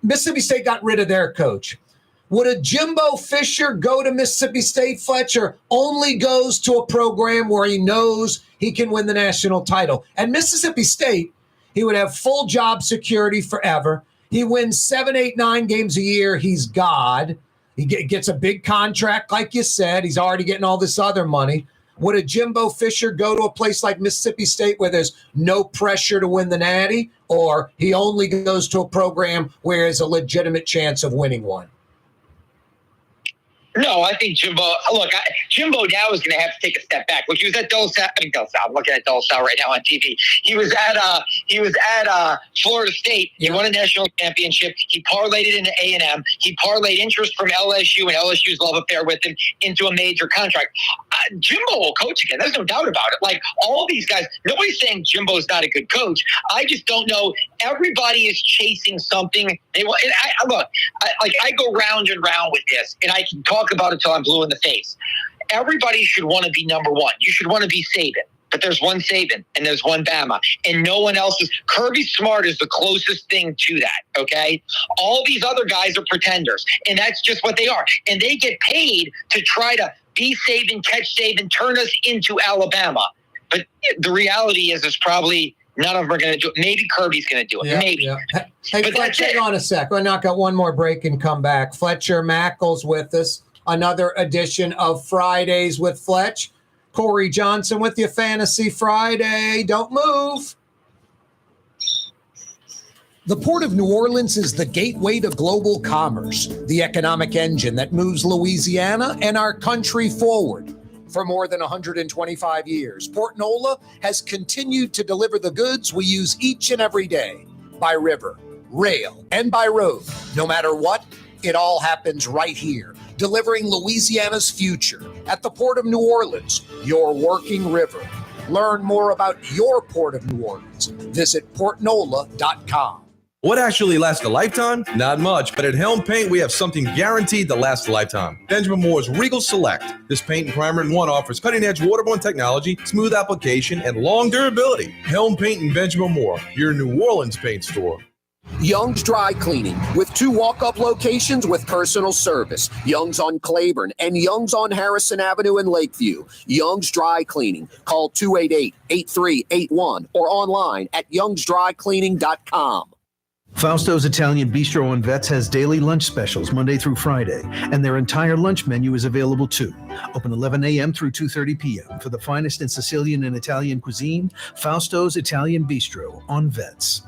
Mississippi State got rid of their coach. Would a Jimbo Fisher go to Mississippi State, Fletcher, only goes to a program where he knows he can win the national title? At Mississippi State, he would have full job security forever. He wins 7, 8, 9 games a year. He's God. He gets a big contract, like you said. He's already getting all this other money. Would a Jimbo Fisher go to a place like Mississippi State where there's no pressure to win the Natty, or he only goes to a program where there's a legitimate chance of winning one? No, I think Jimbo now is going to have to take a step back. Look, he was at Del Sal. I'm looking at Del Sal right now on TV. He was at Florida State. He won a national championship. He parlayed it into A&M. He parlayed interest from LSU and LSU's love affair with him into a major contract. Jimbo will coach again. There's no doubt about it. Like, all these guys, nobody's saying Jimbo's not a good coach. I just don't know. Everybody is chasing something. They want. I go round and round with this, and I can talk about it till I'm blue in the face. Everybody should want to be number one. You should want to be Saban, but there's one Saban and there's one Bama, and no one else is. Kirby Smart is the closest thing to that, okay? All these other guys are pretenders, and that's just what they are. And they get paid to try to be Saban, catch Saban, turn us into Alabama. But the reality is probably none of them are going to do it. Maybe Kirby's going to do it. Yeah, maybe. Yeah. Hey, Fletcher, hang on a sec. We'll knock out one more break and come back. Fletcher Mackel's with us. Another edition of Fridays with Fletch. Corey Johnson with you, Fantasy Friday. Don't move. The Port of New Orleans is the gateway to global commerce, the economic engine that moves Louisiana and our country forward. For more than 125 years, Port Nola has continued to deliver the goods we use each and every day, by river, rail, and by road. No matter what, it all happens right here, delivering Louisiana's future at the Port of New Orleans, your working river. Learn more about your Port of New Orleans. Visit portnola.com. What actually lasts a lifetime? Not much, but at Helm Paint, we have something guaranteed to last a lifetime. Benjamin Moore's Regal Select. This paint and primer in one offers cutting-edge waterborne technology, smooth application, and long durability. Helm Paint and Benjamin Moore, your New Orleans paint store. Young's Dry Cleaning, with 2 walk-up locations with personal service. Young's on Claiborne and Young's on Harrison Avenue in Lakeview. Young's Dry Cleaning. Call 288-8381 or online at youngsdrycleaning.com. Fausto's Italian Bistro on Vets has daily lunch specials Monday through Friday, and their entire lunch menu is available too. Open 11 a.m. through 2:30 p.m. For the finest in Sicilian and Italian cuisine, Fausto's Italian Bistro on Vets.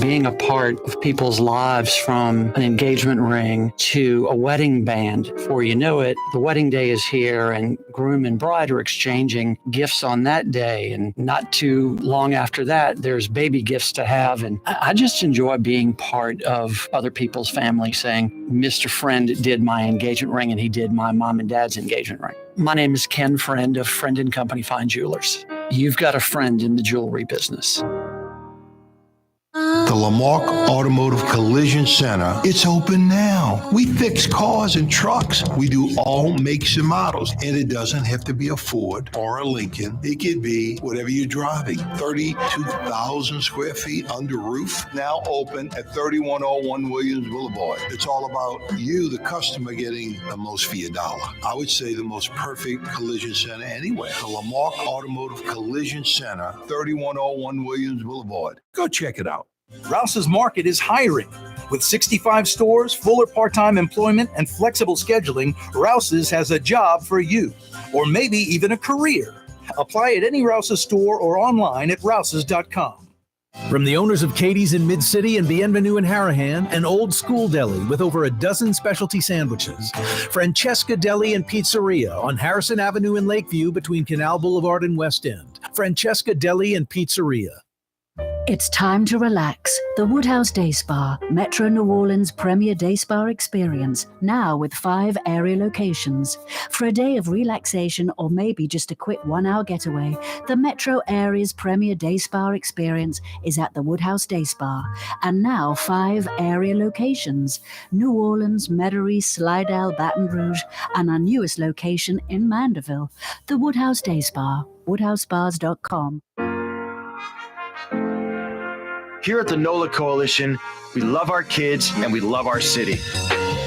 Being a part of people's lives, from an engagement ring to a wedding band. Before you know it, the wedding day is here and groom and bride are exchanging gifts on that day. And not too long after that, there's baby gifts to have. And I just enjoy being part of other people's family, saying, Mr. Friend did my engagement ring and he did my mom and dad's engagement ring. My name is Ken Friend of Friend & Company Fine Jewelers. You've got a friend in the jewelry business. The Lamarck Automotive Collision Center, it's open now. We fix cars and trucks. We do all makes and models. And it doesn't have to be a Ford or a Lincoln. It could be whatever you're driving. 32,000 square feet under roof, now open at 3101 Williams Boulevard. It's all about you, the customer, getting the most for your dollar. I would say the most perfect collision center anywhere. The Lamarck Automotive Collision Center, 3101 Williams Boulevard. Go check it out. Rouse's Market is hiring. With 65 stores, full or part-time employment, and flexible scheduling, Rouse's has a job for you, or maybe even a career. Apply at any Rouse's store or online at rouses.com. From the owners of Katie's in Mid-City and Bienvenue in Harahan, an old school deli with over a dozen specialty sandwiches, Francesca Deli and Pizzeria on Harrison Avenue in Lakeview between Canal Boulevard and West End. Francesca Deli and Pizzeria. It's time to relax. The Woodhouse Day Spa, Metro New Orleans' premier day spa experience, now with 5 area locations. For a day of relaxation or maybe just a quick 1-hour getaway, the Metro area's premier day spa experience is at the Woodhouse Day Spa. And now 5 area locations: New Orleans, Metairie, Slidell, Baton Rouge, and our newest location in Mandeville. The Woodhouse Day Spa, woodhousespas.com. Here at the NOLA Coalition, we love our kids and we love our city.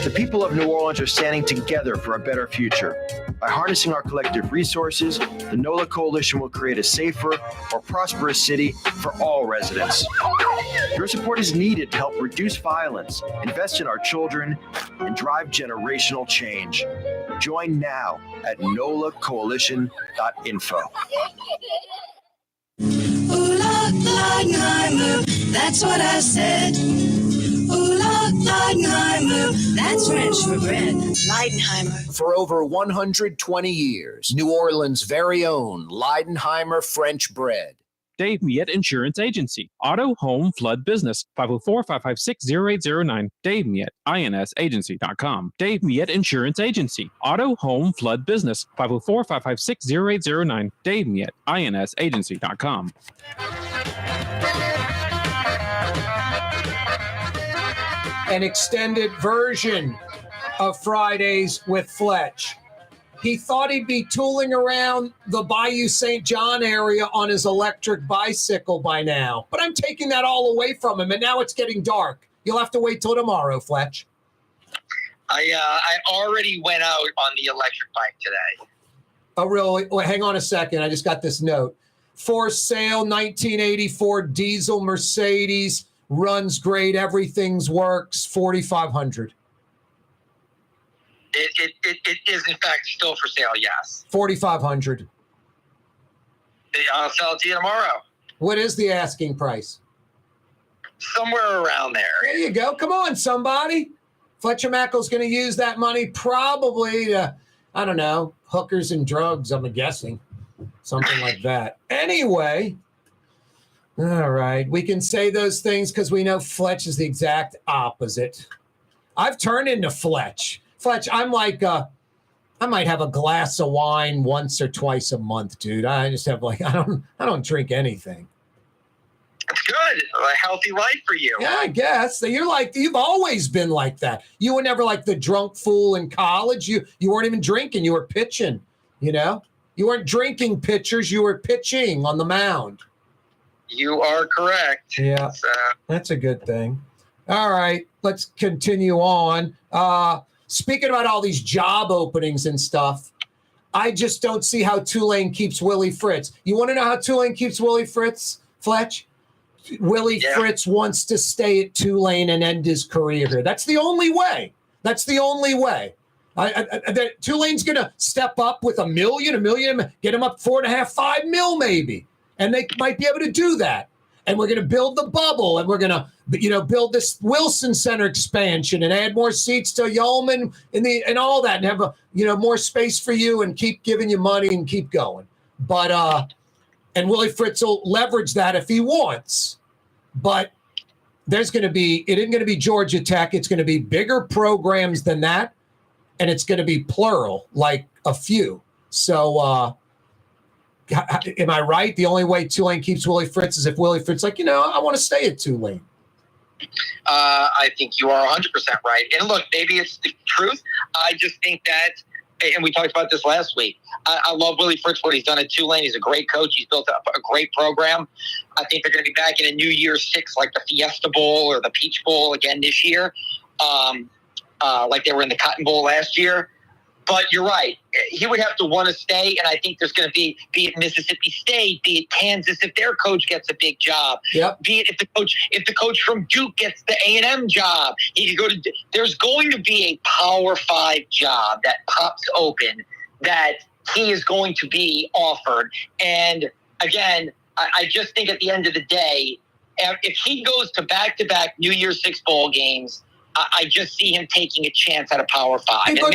The people of New Orleans are standing together for a better future. By harnessing our collective resources, the NOLA Coalition will create a safer, more prosperous city for all residents. Your support is needed to help reduce violence, invest in our children, and drive generational change. Join now at nolacoalition.info. Ooh, Leidenheimer, that's what I said. Ooh, Leidenheimer, that's French for bread. Leidenheimer. For over 120 years, New Orleans' very own Leidenheimer French bread. Dave Miette Insurance Agency. Auto, home, flood business. 504-556-0809. Dave Miette, insagency.com. Dave Miette Insurance Agency. Auto, home, flood business. 504-556-0809. Dave Miette, insagency.com. An extended version of Fridays with Fletch. He thought he'd be tooling around the Bayou St. John area on his electric bicycle by now. But I'm taking that all away from him, and now it's getting dark. You'll have to wait till tomorrow, Fletch. I already went out on the electric bike today. Oh, really? Wait, hang on a second. I just got this note. For sale, 1984 diesel Mercedes. Runs great. Everything's works. $4,500. It is, in fact, still for sale, yes. $4,500. I'll sell it to you tomorrow. What is the asking price? Somewhere around there. There you go. Come on, somebody. Fletcher Mackel's going to use that money probably to, I don't know, hookers and drugs, I'm guessing. Something like that. Anyway, all right. We can say those things because we know Fletch is the exact opposite. I've turned into Fletch. Fletch, I'm like, I might have a glass of wine once or twice a month, dude. I just have I don't drink anything. That's good. A healthy life for you. Yeah, I guess. You've always been like that. You were never like the drunk fool in college. You weren't even drinking. You were pitching, you know? You weren't drinking pitchers. You were pitching on the mound. You are correct. Yeah, that's a good thing. All right, let's continue on. Speaking about all these job openings and stuff, I just don't see how Tulane keeps Willie Fritz. You want to know how Tulane keeps Willie Fritz, Fletch? Willie Fritz wants to stay at Tulane and end his career here. That's the only way. Tulane's going to step up with $1 million, get him up $4.5, $5 million maybe. And they might be able to do that. And we're going to build the bubble, and we're going to, build this Wilson Center expansion and add more seats to Yeoman and all that, and have more space for you and keep giving you money and keep going. But and Willie Fritz will leverage that if he wants. But it isn't going to be Georgia Tech. It's going to be bigger programs than that, and it's going to be plural, like a few. So. Am I right? The only way Tulane keeps Willie Fritz is if Willie Fritz I want to stay at Tulane. I think you are 100% right. And look, maybe it's the truth. I just think that, and we talked about this last week, I love Willie Fritz, what he's done at Tulane. He's a great coach. He's built up a great program. I think they're going to be back in a New Year's Six, like the Fiesta Bowl or the Peach Bowl again this year, like they were in the Cotton Bowl last year. But you're right. He would have to want to stay, and I think there's going to be it Mississippi State, be it Kansas, if their coach gets a big job. Yep. Be it if the coach from Duke gets the A&M job, he could go to. There's going to be a Power 5 job that pops open that he is going to be offered. And again, I just think at the end of the day, if he goes to back-to-back New Year's Six bowl games, I just see him taking a chance at a Power 5. People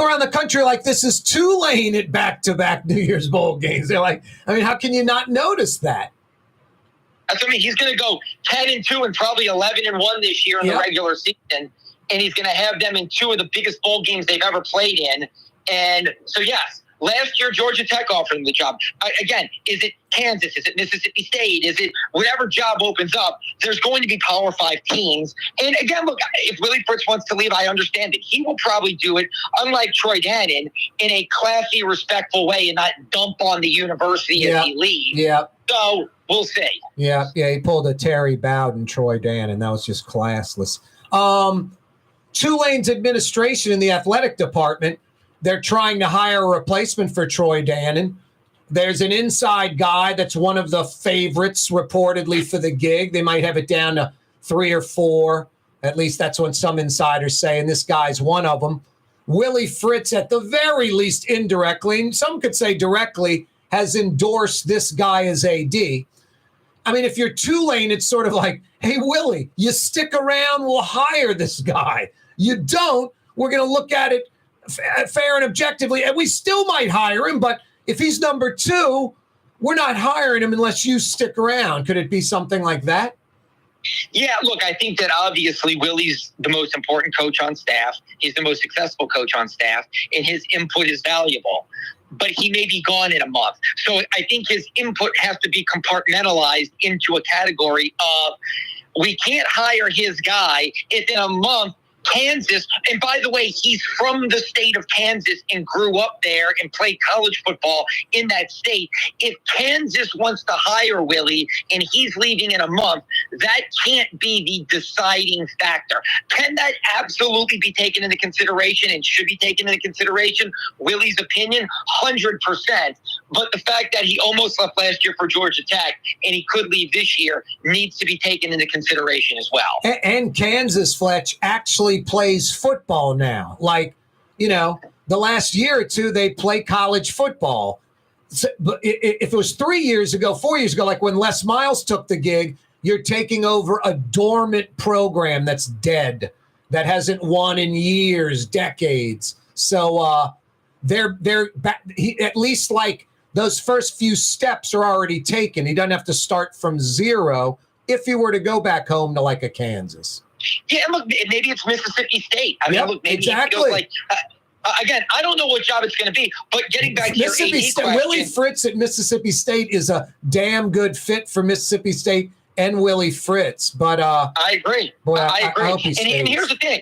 around the country are like, this is Tulane at back-to-back New Year's Bowl games. They're like, how can you not notice that? That's what I mean. He's going to go 10-2 and probably 11-1 this year in the regular season, and he's going to have them in two of the biggest bowl games they've ever played in. And so, yes, last year Georgia Tech offered him the job. Again, is it Kansas? Is it Mississippi State? Is it whatever job opens up? There's going to be Power 5 teams. And again, look, if Willie Fritz wants to leave, I understand it. He will probably do it, unlike Troy Dannon, in a classy, respectful way and not dump on the university as he leaves. Yeah. So we'll see. Yeah, he pulled a Terry Bowden, Troy Dannon. That was just classless. Tulane's administration in the athletic department, they're trying to hire a replacement for Troy Dannon. There's an inside guy that's one of the favorites reportedly for the gig. They might have it down to 3 or 4. At least that's what some insiders say, and this guy's one of them. Willie Fritz, at the very least indirectly, and some could say directly, has endorsed this guy as AD. If you're Tulane, it's sort of like, hey, Willie, you stick around, we'll hire this guy. You don't, we're going to look at it fair and objectively, and we still might hire him, but if he's number 2, we're not hiring him unless you stick around. Could it be something like that? Yeah, look, I think that obviously Willie's the most important coach on staff. He's the most successful coach on staff, and his input is valuable. But he may be gone in a month. So I think his input has to be compartmentalized into a category of, we can't hire his guy if in a month Kansas, and by the way, he's from the state of Kansas and grew up there and played college football in that state. If Kansas wants to hire Willie and he's leaving in a month, that can't be the deciding factor. Can that absolutely be taken into consideration and should be taken into consideration? Willie's opinion, 100%. But the fact that he almost left last year for Georgia Tech and he could leave this year needs to be taken into consideration as well. And Kansas, Fletch, actually plays football now. The last year or two, they play college football. So, but if it was 3 years ago, 4 years ago, like when Les Miles took the gig, you're taking over a dormant program that's dead, that hasn't won in years, decades. So they're at least like those first few steps are already taken. He doesn't have to start from zero if he were to go back home to like a Kansas. Yeah, look, maybe it's Mississippi State. Look, maybe exactly. It feels like, again, I don't know what job it's going to be, but getting back to your AD question, Willie Fritz at Mississippi State is a damn good fit for Mississippi State and Willie Fritz. But I agree. Boy, I agree. I hope he stays. And here's the thing.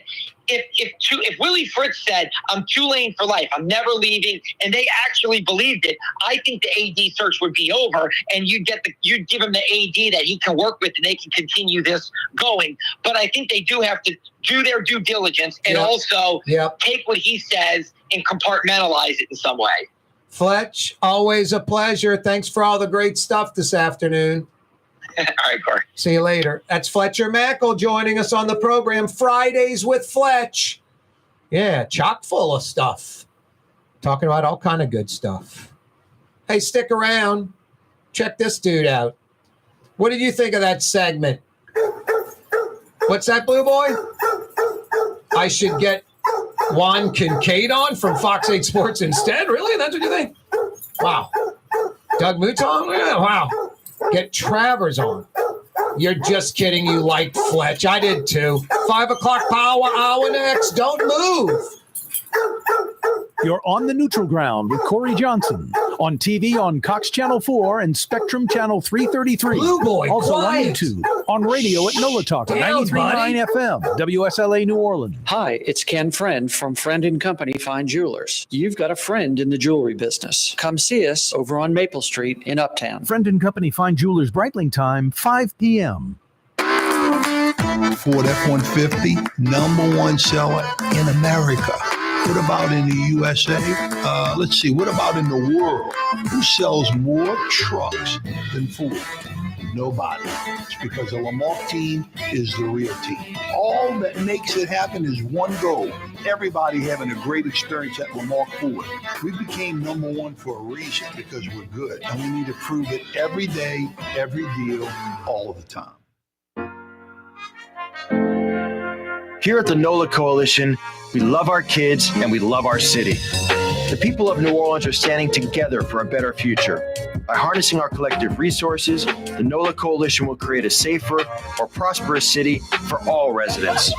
If Willie Fritz said, I'm Tulane for life, I'm never leaving, and they actually believed it, I think the AD search would be over, and you'd give him the AD that he can work with, and they can continue this going. But I think they do have to do their due diligence and also take what he says and compartmentalize it in some way. Fletch, always a pleasure. Thanks for all the great stuff this afternoon. All right, Corey. See you later. That's Fletcher Mackel joining us on the program. Fridays with Fletch. Yeah, chock full of stuff. Talking about all kind of good stuff. Hey, stick around. Check this dude out. What did you think of that segment? What's that, Blue Boy? I should get Juan Kincaid on from Fox 8 Sports instead? Really? That's what you think? Wow. Doug Mouton? Yeah, wow. Get Travers on. You're just kidding. You liked Fletch. I did too. 5 o'clock power hour next. Don't move. You're on the neutral ground with Corey Johnson on TV on Cox Channel 4 and Spectrum Channel 333. Blue Boy, also quiet. on YouTube, on radio at NOLA Talk, Down, 93.9 FM, WSLA New Orleans. Hi, it's Ken Friend from Friend & Company Fine Jewelers. You've got a friend in the jewelry business. Come see us over on Maple Street in Uptown. Friend & Company Fine Jewelers Breitling time, 5 p.m. Ford F-150, #1 seller in America. What about in the USA? Let's see. What about in the world? Who sells more trucks than Ford? Nobody. It's because the Lamarck team is the real team. All that makes it happen is one goal. Everybody having a great experience at Lamarck Ford. We became #1 for a reason, because we're good. And we need to prove it every day, every deal, all the time. Here at the NOLA Coalition, we love our kids and we love our city. The people of New Orleans are standing together for a better future. By harnessing our collective resources, the NOLA Coalition will create a safer, more prosperous city for all residents.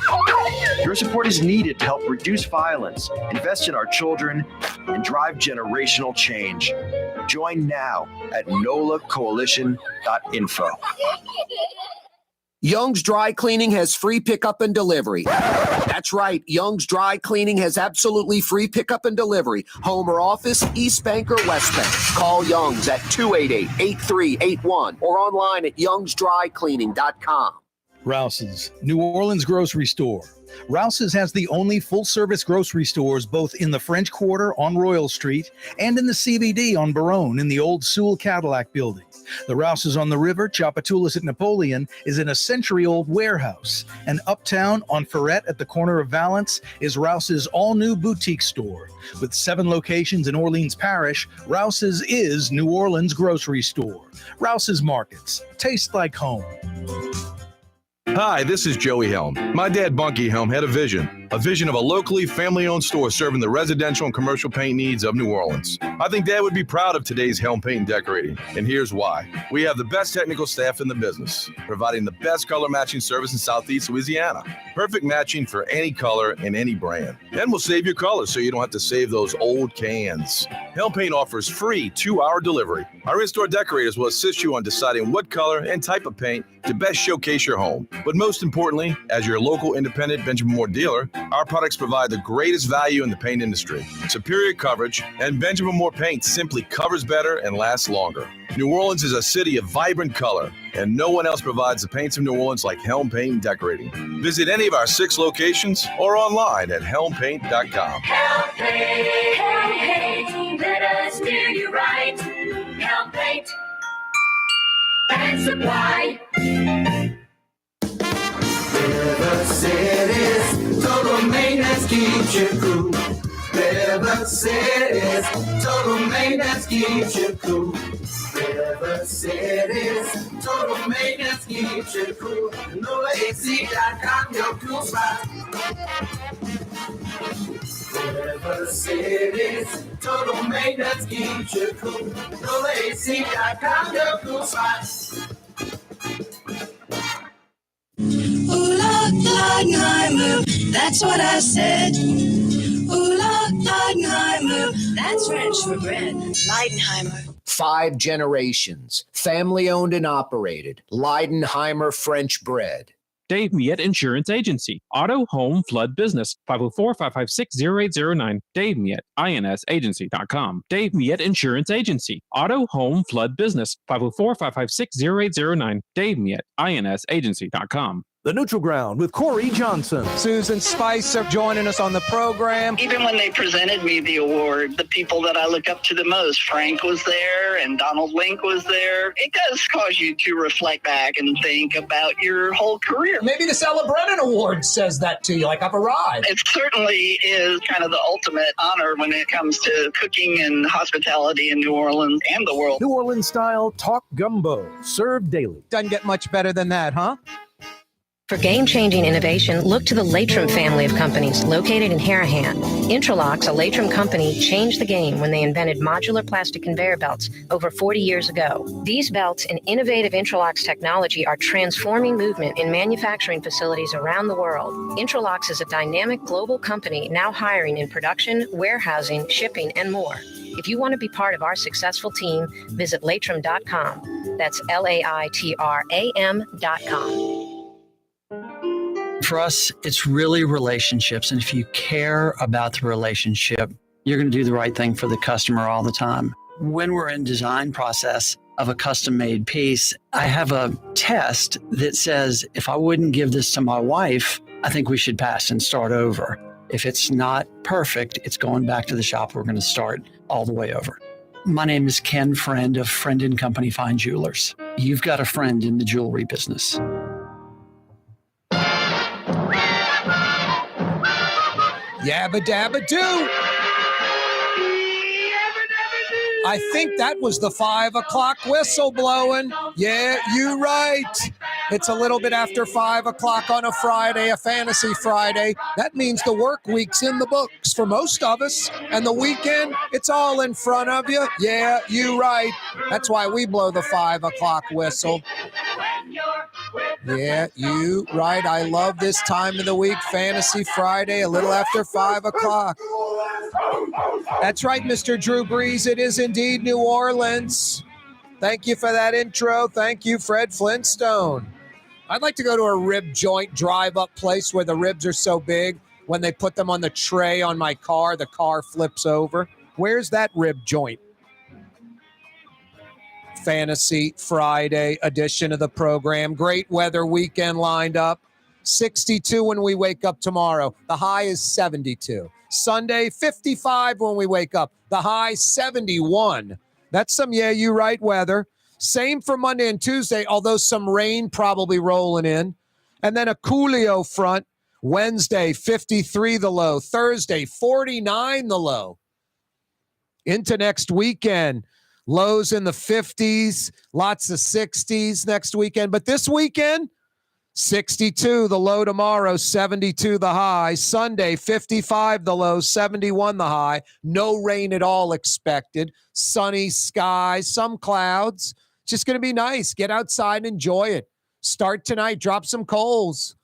Your support is needed to help reduce violence, invest in our children, and drive generational change. Join now at nolacoalition.info. Young's Dry Cleaning has free pickup and delivery. That's right. Young's Dry Cleaning has absolutely free pickup and delivery. Home or office, East Bank or West Bank. Call Young's at 288-8381 or online at youngsdrycleaning.com. Rouse's, New Orleans grocery store. Rouse's has the only full-service grocery stores both in the French Quarter on Royal Street and in the CBD on Baronne in the old Sewell Cadillac building. The Rouse's on the river, Tchoupitoulas at Napoleon, is in a century-old warehouse. And uptown on Ferret at the corner of Valence is Rouse's all-new boutique store. With 7 locations in Orleans Parish, Rouse's is New Orleans grocery store. Rouse's Markets. Taste like home. Hi, this is Joey Helm. My dad, Bunky Helm, had a vision of a locally family-owned store serving the residential and commercial paint needs of New Orleans. I think Dad would be proud of today's Helm Paint and Decorating, and here's why. We have the best technical staff in the business, providing the best color matching service in Southeast Louisiana. Perfect matching for any color and any brand. And we'll save your colors so you don't have to save those old cans. Helm Paint offers free 2-hour delivery. Our in-store decorators will assist you on deciding what color and type of paint to best showcase your home. But most importantly, as your local independent Benjamin Moore dealer, our products provide the greatest value in the paint industry. Superior coverage, and Benjamin Moore paint simply covers better and lasts longer. New Orleans is a city of vibrant color, and no one else provides the paints of New Orleans like Helm Paint and Decorating. Visit any of our 6 locations or online at helmpaint.com. Helm Paint, let us do you right. Helm Paint and Supply. River City's total maintenance keeps you cool. River City's total maintenance keeps you cool. River City's total maintenance keeps you cool. NOLAAC.com, your cool spot. River City's total maintenance keeps you cool. NOLAAC.com, your cool spot. Ooh, Leidenheimer, that's what I said. Ooh, Leidenheimer, that's French for bread. Leidenheimer. 5 generations, family-owned and operated. Leidenheimer French Bread. Dave Miette Insurance Agency. Auto, home, flood business. 504-556-0809. Dave Miette, INSagency.com. Dave Miette Insurance Agency. Auto, home, flood business. 504-556-0809. Dave Miette, INSagency.com. The Neutral Ground with Corey Johnson. Susan Spicer joining us on the program. Even when they presented me the award, the people that I look up to the most, Frank was there and Donald Link was there. It does cause you to reflect back and think about your whole career. Maybe the Celebrennan Award says that to you, like I've arrived. It certainly is kind of the ultimate honor when it comes to cooking and hospitality in New Orleans and the world. New Orleans style talk gumbo, served daily. Doesn't get much better than that, huh? For game-changing innovation, look to the Latrim family of companies located in Harahan. Intralox, a Latrim company, changed the game when they invented modular plastic conveyor belts over 40 years ago. These belts and innovative Intralox technology are transforming movement in manufacturing facilities around the world. Intralox is a dynamic global company now hiring in production, warehousing, shipping, and more. If you want to be part of our successful team, visit Latrim.com. That's LAITRAM.com. For us, it's really relationships. And if you care about the relationship, you're going to do the right thing for the customer all the time. When we're in design process of a custom made piece, I have a test that says, if I wouldn't give this to my wife, I think we should pass and start over. If it's not perfect, it's going back to the shop. We're going to start all the way over. My name is Ken Friend of Friend & Company Fine Jewelers. You've got a friend in the jewelry business. Yabba dabba do. I think that was the 5 o'clock whistle blowing. Yeah, you right. It's a little bit after 5 o'clock on a Friday, a fantasy Friday. That means the work week's in the books for most of us. And the weekend, it's all in front of you. Yeah, you right. That's why we blow the 5 o'clock whistle. Yeah, you right. I love this time of the week, Fantasy Friday, a little after 5 o'clock. That's right, Mr. Drew Brees. It is indeed New Orleans. Thank you for that intro. Thank you, Fred Flintstone. I'd like to go to a rib joint drive-up place where the ribs are so big, when they put them on the tray on my car, the car flips over. Where's that rib joint? Fantasy Friday edition of the program. Great weather weekend lined up. 62 when we wake up tomorrow. The high is 72. Sunday, 55 when we wake up. The high, 71. That's some yeah, you right weather. Same for Monday and Tuesday, although some rain probably rolling in. And then a Coolio front. Wednesday, 53 the low. Thursday, 49 the low. Into next weekend. Lows in the 50s, lots of 60s next weekend. But this weekend, 62 the low tomorrow, 72 the high. Sunday, 55 the low, 71 the high. No rain at all expected. Sunny skies, some clouds. Just going to be nice. Get outside and enjoy it. Start tonight. Drop some coals.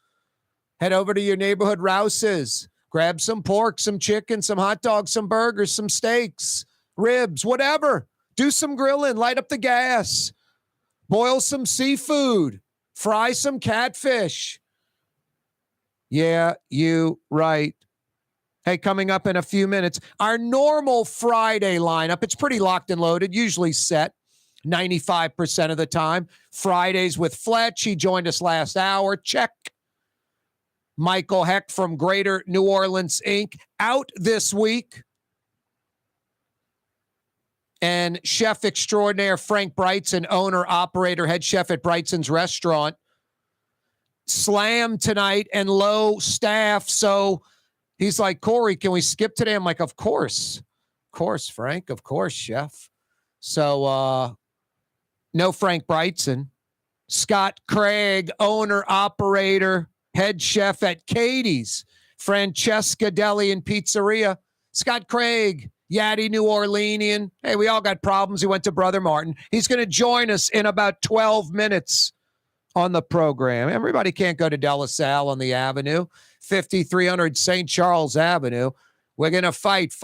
Head over to your neighborhood Rouse's. Grab some pork, some chicken, some hot dogs, some burgers, some steaks, ribs, whatever. Do some grilling, light up the gas, boil some seafood, fry some catfish. Yeah, you right. Hey, coming up in a few minutes, our normal Friday lineup, it's pretty locked and loaded, usually set 95% of the time. Fridays with Fletch, he joined us last hour. Check. Michael Hecht from Greater New Orleans, Inc., out this week. And chef extraordinaire Frank Brigtsen, owner, operator, head chef at Brigtsen's restaurant, slammed tonight and low staff. So he's like, Corey, can we skip today? I'm like, of course, Frank, of course, chef. So no Frank Brigtsen. Scott Craig, owner, operator, head chef at Katie's, Francesca Deli and Pizzeria. Scott Craig, Yaddy New Orleanian. Hey, we all got problems. He went to Brother Martin. He's going to join us in about 12 minutes on the program. Everybody can't go to De La Salle on the Avenue, 5300 St. Charles Avenue. We're going to fight,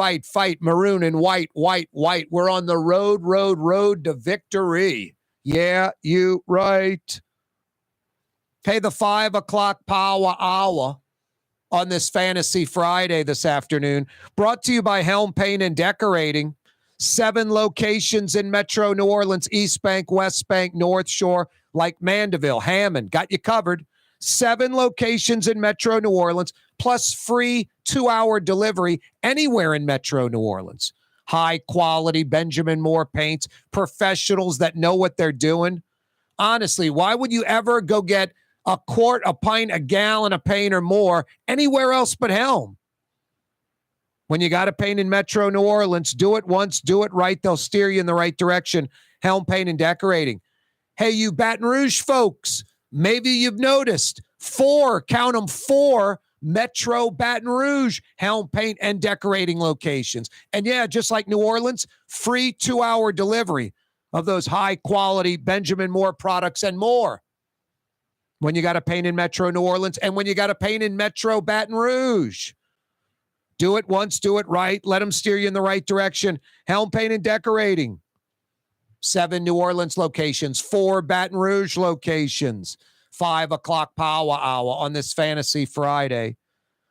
maroon and white. We're on the road to victory. Yeah, you right. Hey, the 5 o'clock power hour on this Fantasy Friday this afternoon, brought to you by Helm Paint and Decorating. 7 locations in Metro New Orleans, East Bank, West Bank, North Shore, like Mandeville, Hammond, got you covered. 7 locations in Metro New Orleans, plus free 2-hour delivery anywhere in Metro New Orleans. High quality Benjamin Moore paints, professionals that know what they're doing. Honestly, why would you ever go get a quart, a pint, a gallon of paint or more anywhere else but Helm? When you got to paint in Metro New Orleans, do it once, do it right. They'll steer you in the right direction. Helm Paint and Decorating. Hey, you Baton Rouge folks, maybe you've noticed 4, count them, 4 Metro Baton Rouge Helm Paint and Decorating locations. And yeah, just like New Orleans, free 2-hour delivery of those high-quality Benjamin Moore products and more. When you got to paint in Metro New Orleans and when you got to paint in Metro Baton Rouge. Do it once, do it right. Let them steer you in the right direction. Helm Paint and Decorating. 7 New Orleans locations, 4 Baton Rouge locations. 5 o'clock power hour on this Fantasy Friday.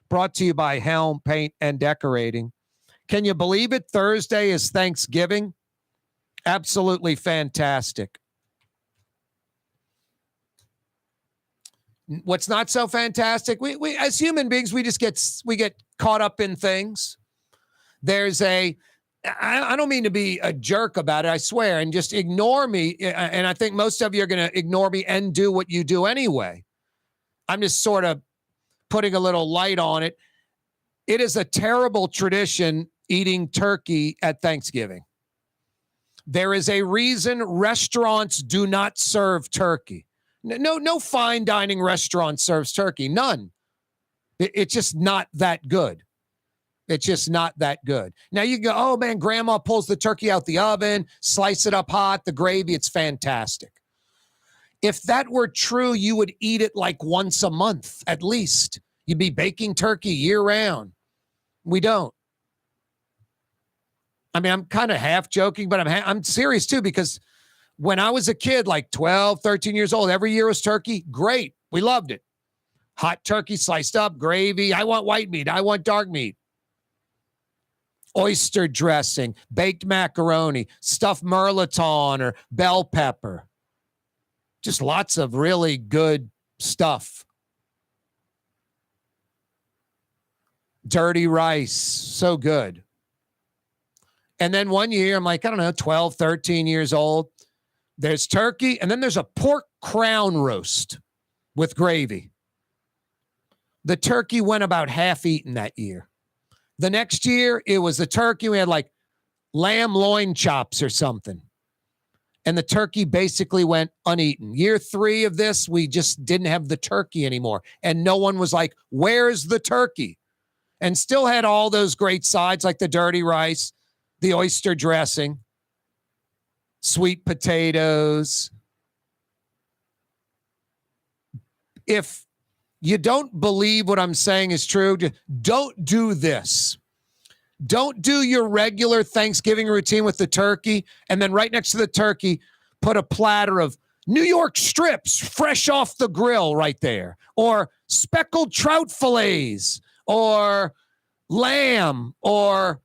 Brought to you by Helm Paint and Decorating. Can you believe it? Thursday is Thanksgiving. Absolutely fantastic. What's not so fantastic? We as human beings, we get caught up in things. There's I don't mean to be a jerk about it, I swear, and just ignore me. And I think most of you are going to ignore me and do what you do anyway. I'm just sort of putting a little light on it. It is a terrible tradition eating turkey at Thanksgiving. There is a reason restaurants do not serve turkey. No fine dining restaurant serves turkey. None. It's just not that good. It's just not that good. Now you go, oh man, grandma pulls the turkey out the oven, slice it up hot, the gravy, it's fantastic. If that were true, you would eat it like once a month at least. You'd be baking turkey year round. We don't. I mean, I'm kind of half joking, but I'm serious too, because when I was a kid, like 12, 13 years old, every year was turkey. Great. We loved it. Hot turkey sliced up, gravy. I want white meat. I want dark meat. Oyster dressing, baked macaroni, stuffed mirliton or bell pepper. Just lots of really good stuff. Dirty rice. So good. And then one year, I'm like, I don't know, 12, 13 years old. There's turkey, and then there's a pork crown roast with gravy. The turkey went about half eaten that year. The next year, it was the turkey. We had like lamb loin chops or something. And the turkey basically went uneaten. Year 3 of this, we just didn't have the turkey anymore. And no one was like, where's the turkey? And still had all those great sides like the dirty rice, the oyster dressing, sweet potatoes. If you don't believe what I'm saying is true, don't do this. Don't do your regular Thanksgiving routine with the turkey, and then right next to the turkey, put a platter of New York strips fresh off the grill right there, or speckled trout fillets, or lamb, or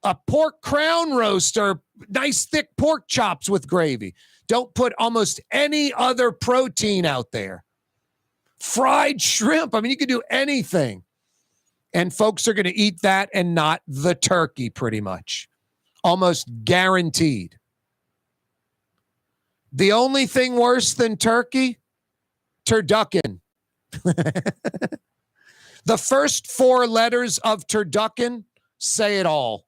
a pork crown roast, or nice thick pork chops with gravy. Don't put almost any other protein out there. Fried shrimp. I mean, you could do anything. And folks are going to eat that and not the turkey pretty much. Almost guaranteed. The only thing worse than turkey, turducken. The first 4 letters of turducken say it all.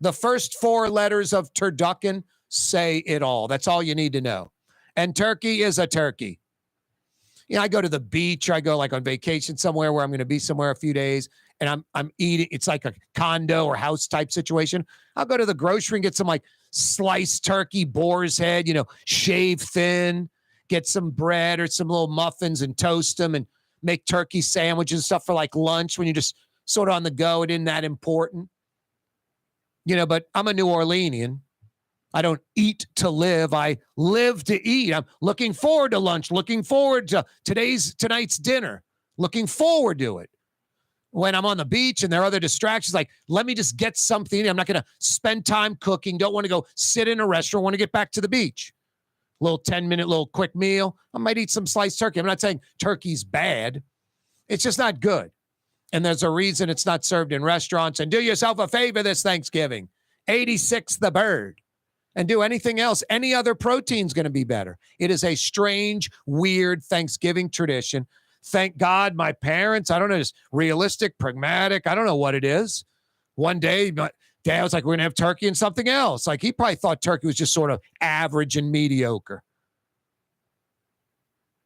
The first 4 letters of turducken say it all. That's all you need to know. And turkey is a turkey. You know, I go to the beach, or I go like on vacation somewhere where I'm going to be somewhere a few days, and I'm eating. It's like a condo or house type situation. I'll go to the grocery and get some like sliced turkey, boar's head, shave thin, get some bread or some little muffins and toast them and make turkey sandwiches and stuff for like lunch when you're just sort of on the go. It isn't that important. But I'm a New Orleanian. I don't eat to live. I live to eat. I'm looking forward to lunch, looking forward to tonight's dinner, looking forward to it. When I'm on the beach and there are other distractions, like, let me just get something. I'm not going to spend time cooking. Don't want to go sit in a restaurant. Want to get back to the beach. little 10-minute, little quick meal. I might eat some sliced turkey. I'm not saying turkey's bad. It's just not good. And there's a reason it's not served in restaurants. And do yourself a favor this Thanksgiving. 86 the bird. And do anything else. Any other protein's going to be better. It is a strange, weird Thanksgiving tradition. Thank God my parents, I don't know, just realistic, pragmatic. I don't know what it is. One day, my dad was like, we're going to have turkey and something else. Like, he probably thought turkey was just sort of average and mediocre.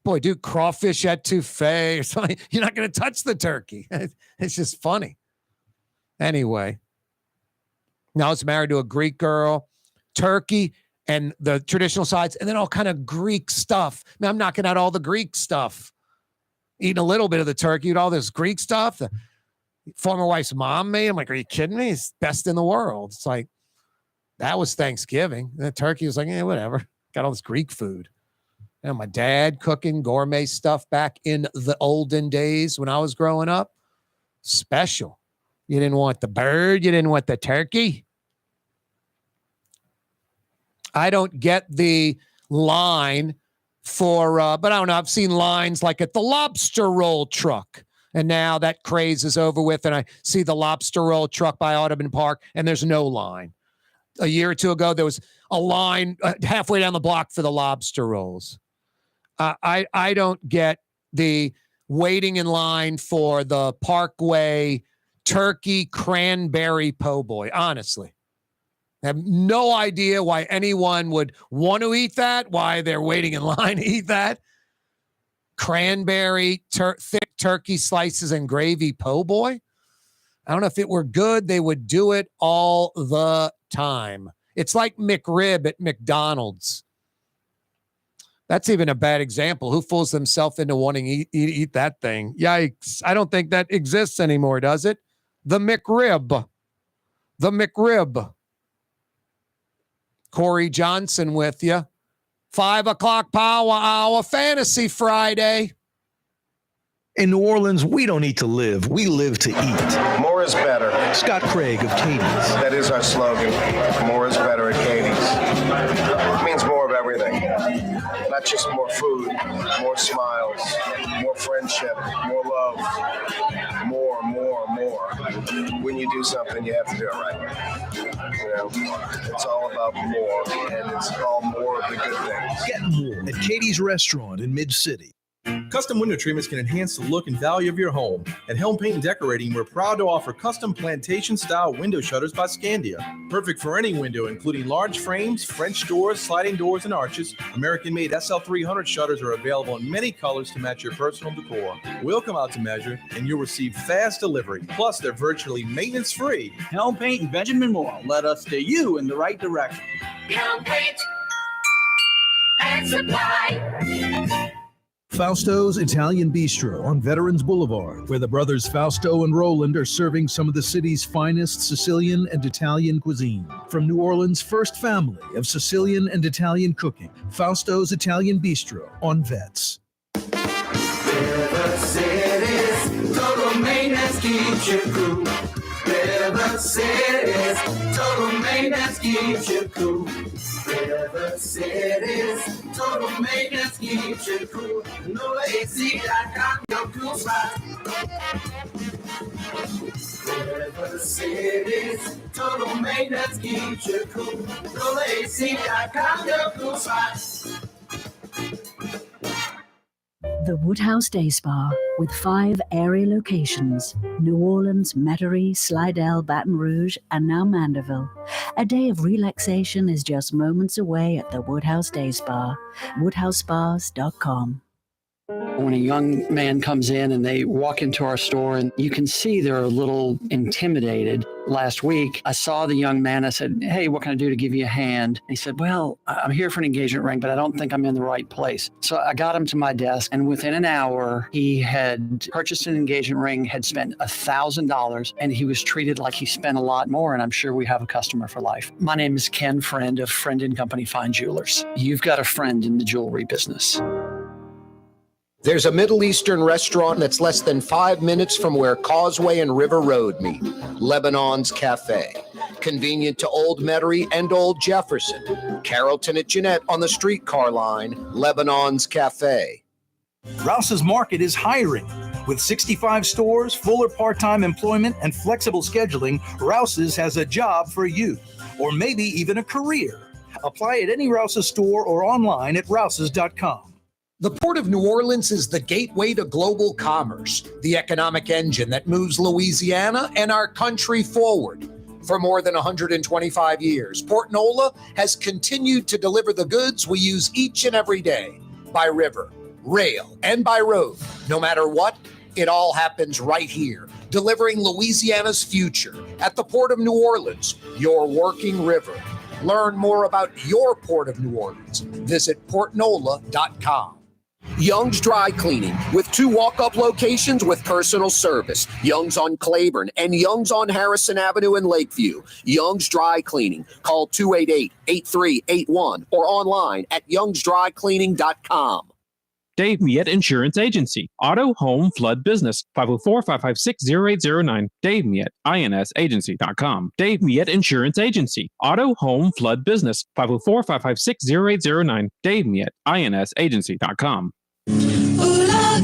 Boy, dude, crawfish etouffee or something. You're not going to touch the turkey. It's just funny. Anyway, now I was married to a Greek girl. Turkey and the traditional sides, and then all kind of Greek stuff. Now, I'm knocking out all the Greek stuff. Eating a little bit of the turkey with all this Greek stuff. The former wife's mom made. I'm like, are you kidding me? It's best in the world. It's like, that was Thanksgiving. The turkey was like, whatever. Got all this Greek food. And my dad cooking gourmet stuff back in the olden days when I was growing up. Special. You didn't want the bird. You didn't want the turkey. I don't get the line for, but I don't know. I've seen lines like at the lobster roll truck. And now that craze is over with. And I see the lobster roll truck by Audubon Park, and there's no line. A year or two ago, there was a line halfway down the block for the lobster rolls. I don't get the waiting in line for the Parkway turkey cranberry po' boy, honestly. I have no idea why anyone would want to eat that, why they're waiting in line to eat that. Cranberry, thick turkey slices and gravy po' boy. I don't know if it were good, they would do it all the time. It's like McRib at McDonald's. That's even a bad example. Who fools themselves into wanting to eat that thing? Yikes. I don't think that exists anymore, does it? The McRib. The McRib. Corey Johnson with you. 5 o'clock power hour, Fantasy Friday. In New Orleans, we don't eat to live. We live to eat. More is better. Scott Craig of Katie's. That is our slogan. More is better at Katie's. It means more of everything. Not just more food, more smiles, more friendship, more love. More. When you do something, you have to do it right. You know, it's all about more, and it's all more of the good things. Get more at Katie's Restaurant in Mid-City. Custom window treatments can enhance the look and value of your home. At Helm Paint and Decorating, we're proud to offer custom plantation-style window shutters by Scandia. Perfect for any window, including large frames, French doors, sliding doors, and arches. American-made SL300 shutters are available in many colors to match your personal decor. We'll come out to measure, and you'll receive fast delivery. Plus, they're virtually maintenance-free. Helm Paint and Benjamin Moore led us steer you in the right direction. Helm Paint and Supply. Fausto's Italian Bistro on Veterans Boulevard, where the brothers Fausto and Roland are serving some of the city's finest Sicilian and Italian cuisine. From New Orleans' first family of Sicilian and Italian cooking, Fausto's Italian Bistro on Vets. River City's total maintenance keeps you cool. River City's total maintenance keeps you cool. River City's total maintenance keeps you cool. NolaAC.com, your cool spot. River City's total maintenance keeps you cool. NolaAC.com, your cool spot. The Woodhouse Day Spa, with 5 area locations: New Orleans, Metairie, Slidell, Baton Rouge, and now Mandeville. A day of relaxation is just moments away at the Woodhouse Day Spa. WoodhouseSpas.com. When a young man comes in and they walk into our store, and you can see they're a little intimidated. Last week, I saw the young man. I said, "Hey, what can I do to give you a hand?" And he said, "Well, I'm here for an engagement ring, but I don't think I'm in the right place." So I got him to my desk, and within an hour, he had purchased an engagement ring, had spent $1,000, and he was treated like he spent a lot more, and I'm sure we have a customer for life. My name is Ken Friend of Friend & Company Fine Jewelers. You've got a friend in the jewelry business. There's a Middle Eastern restaurant that's less than 5 minutes from where Causeway and River Road meet, Lebanon's Cafe. Convenient to Old Metairie and Old Jefferson. Carrollton at Jeanette on the streetcar line. Lebanon's Cafe. Rouse's Market is hiring. With 65 stores, full or part-time employment, and flexible scheduling, Rouse's has a job for you, or maybe even a career. Apply at any Rouse's store or online at rouses.com. The Port of New Orleans is the gateway to global commerce, the economic engine that moves Louisiana and our country forward. For more than 125 years, Port Nola has continued to deliver the goods we use each and every day, by river, rail, and by road. No matter what, it all happens right here, delivering Louisiana's future at the Port of New Orleans, your working river. Learn more about your Port of New Orleans. Visit portnola.com. Young's Dry Cleaning, with 2 walk-up locations with personal service. Young's on Claiborne and Young's on Harrison Avenue in Lakeview. Young's Dry Cleaning. Call 288-8381 or online at youngsdrycleaning.com. Dave Miette Insurance Agency. Auto, home, flood, business. 504-556-0809. Dave Miette, insagency.com. Dave Miette Insurance Agency. Auto, home, flood, business. 504-556-0809. Dave Miette, insagency.com.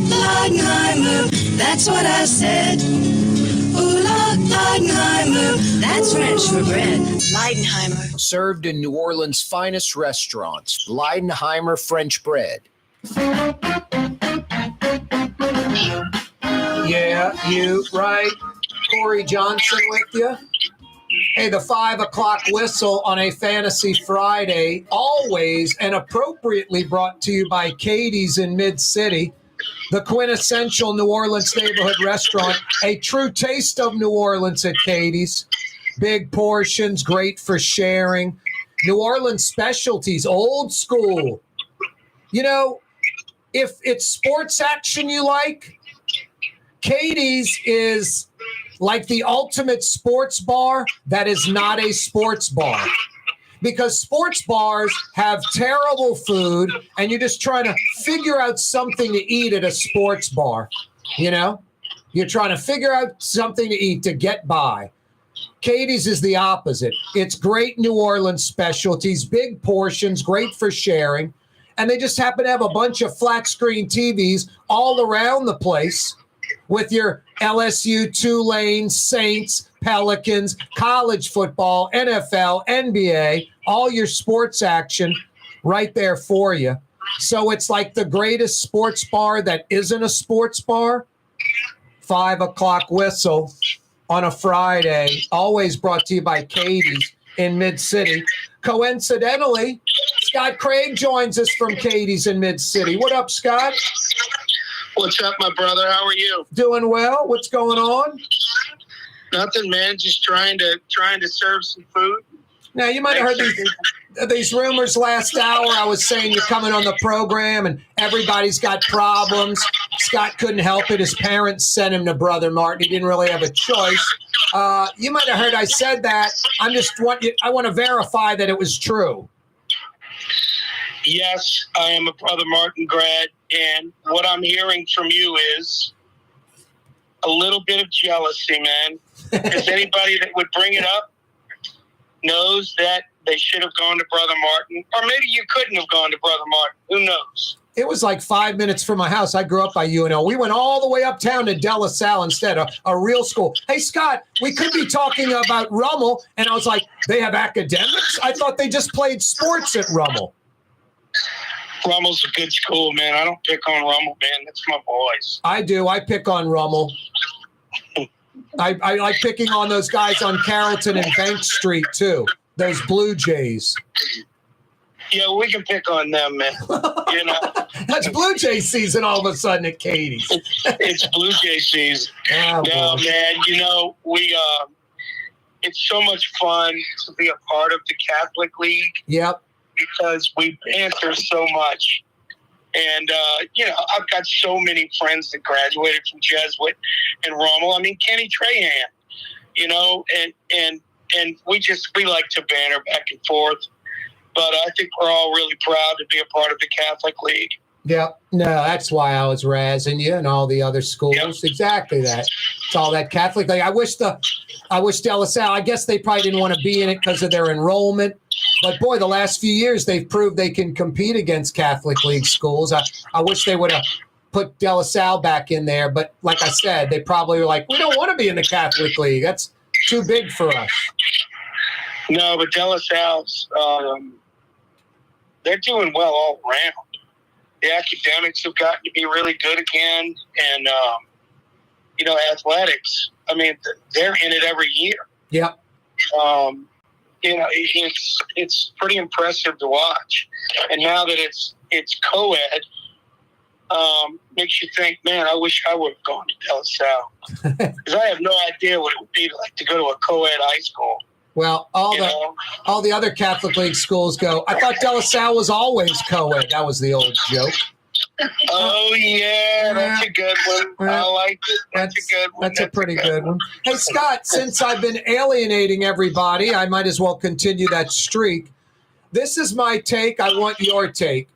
Leidenheimer, that's what I said. Leidenheimer, that's French for bread. Leidenheimer. Served in New Orleans' finest restaurants. Leidenheimer French bread. Yeah, you, right? Corey Johnson with you. Hey, the 5 o'clock whistle on a Fantasy Friday, always and appropriately brought to you by Katie's in Mid-City, the quintessential New Orleans neighborhood restaurant, a true taste of New Orleans at Katie's. Big portions, great for sharing. New Orleans specialties, old school. You know, if it's sports action you like, Katie's is like the ultimate sports bar that is not a sports bar. Because sports bars have terrible food, and you're just trying to figure out something to eat at a sports bar. You know? You're trying to figure out something to eat to get by. Katie's is the opposite. It's great New Orleans specialties, big portions, great for sharing. And they just happen to have a bunch of flat screen TVs all around the place with your LSU, Tulane, Saints, Pelicans, college football, NFL, NBA, all your sports action right there for you. So it's like the greatest sports bar that isn't a sports bar. 5 o'clock whistle on a Friday, always brought to you by Katie's in Mid-City. Coincidentally, Scott Craig joins us from Katie's in Mid-City. What up, Scott? What's up, my brother? How are you? Doing well. What's going on? Nothing, man. Just trying to serve some food. Now, you might have heard these rumors last hour. I was saying you're coming on the program and everybody's got problems. Scott couldn't help it. His parents sent him to Brother Martin. He didn't really have a choice. You might have heard I said that. I want to verify that it was true. Yes, I am a Brother Martin grad, and what I'm hearing from you is a little bit of jealousy, man. Because anybody that would bring it up knows that they should have gone to Brother Martin, or maybe you couldn't have gone to Brother Martin. Who knows? It was like 5 minutes from my house. I grew up by UNO. We went all the way uptown to De La Salle instead, a real school. Hey, Scott, we could be talking about Rummel, and I was like, they have academics? I thought they just played sports at Rummel. Rummel's a good school, man. I don't pick on Rummel, man. That's my boys. I do. I pick on Rummel. I like picking on those guys on Carrollton and Bank Street, too. Those Blue Jays. Yeah, we can pick on them, man. You know, that's Blue Jay season all of a sudden at Katie's. It's Blue Jay season. Oh, no, boy. man. You know, it's so much fun to be a part of the Catholic League. Yep. Because we banter so much. And, you know, I've got so many friends that graduated from Jesuit and Rummel. I mean, Kenny Trahan, you know, and we like to banter back and forth. But I think we're all really proud to be a part of the Catholic League. Yep. No, that's why I was razzing you and all the other schools. Yep. Exactly that. It's all that Catholic. Like, I wish De La Salle, I guess they probably didn't want to be in it because of their enrollment. But, boy, the last few years they've proved they can compete against Catholic League schools. I wish they would have put De La Salle back in there. But, like I said, they probably were like, we don't want to be in the Catholic League. That's too big for us. No, but De La Salle's, they're doing well all around. The academics have gotten to be really good again. And, athletics, I mean, they're in it every year. Yeah. It's pretty impressive to watch. And now that it's co-ed, makes you think, man, I wish I would have gone to De La Salle. Because I have no idea what it would be like to go to a co-ed high school. Well, all the other Catholic League schools go, I thought De La Salle was always co-ed. That was the old joke. Oh, yeah, that's a good one. I like it. That's a good one. That's a pretty good one. Hey, Scott, since I've been alienating everybody, I might as well continue that streak. This is my take. I want your take.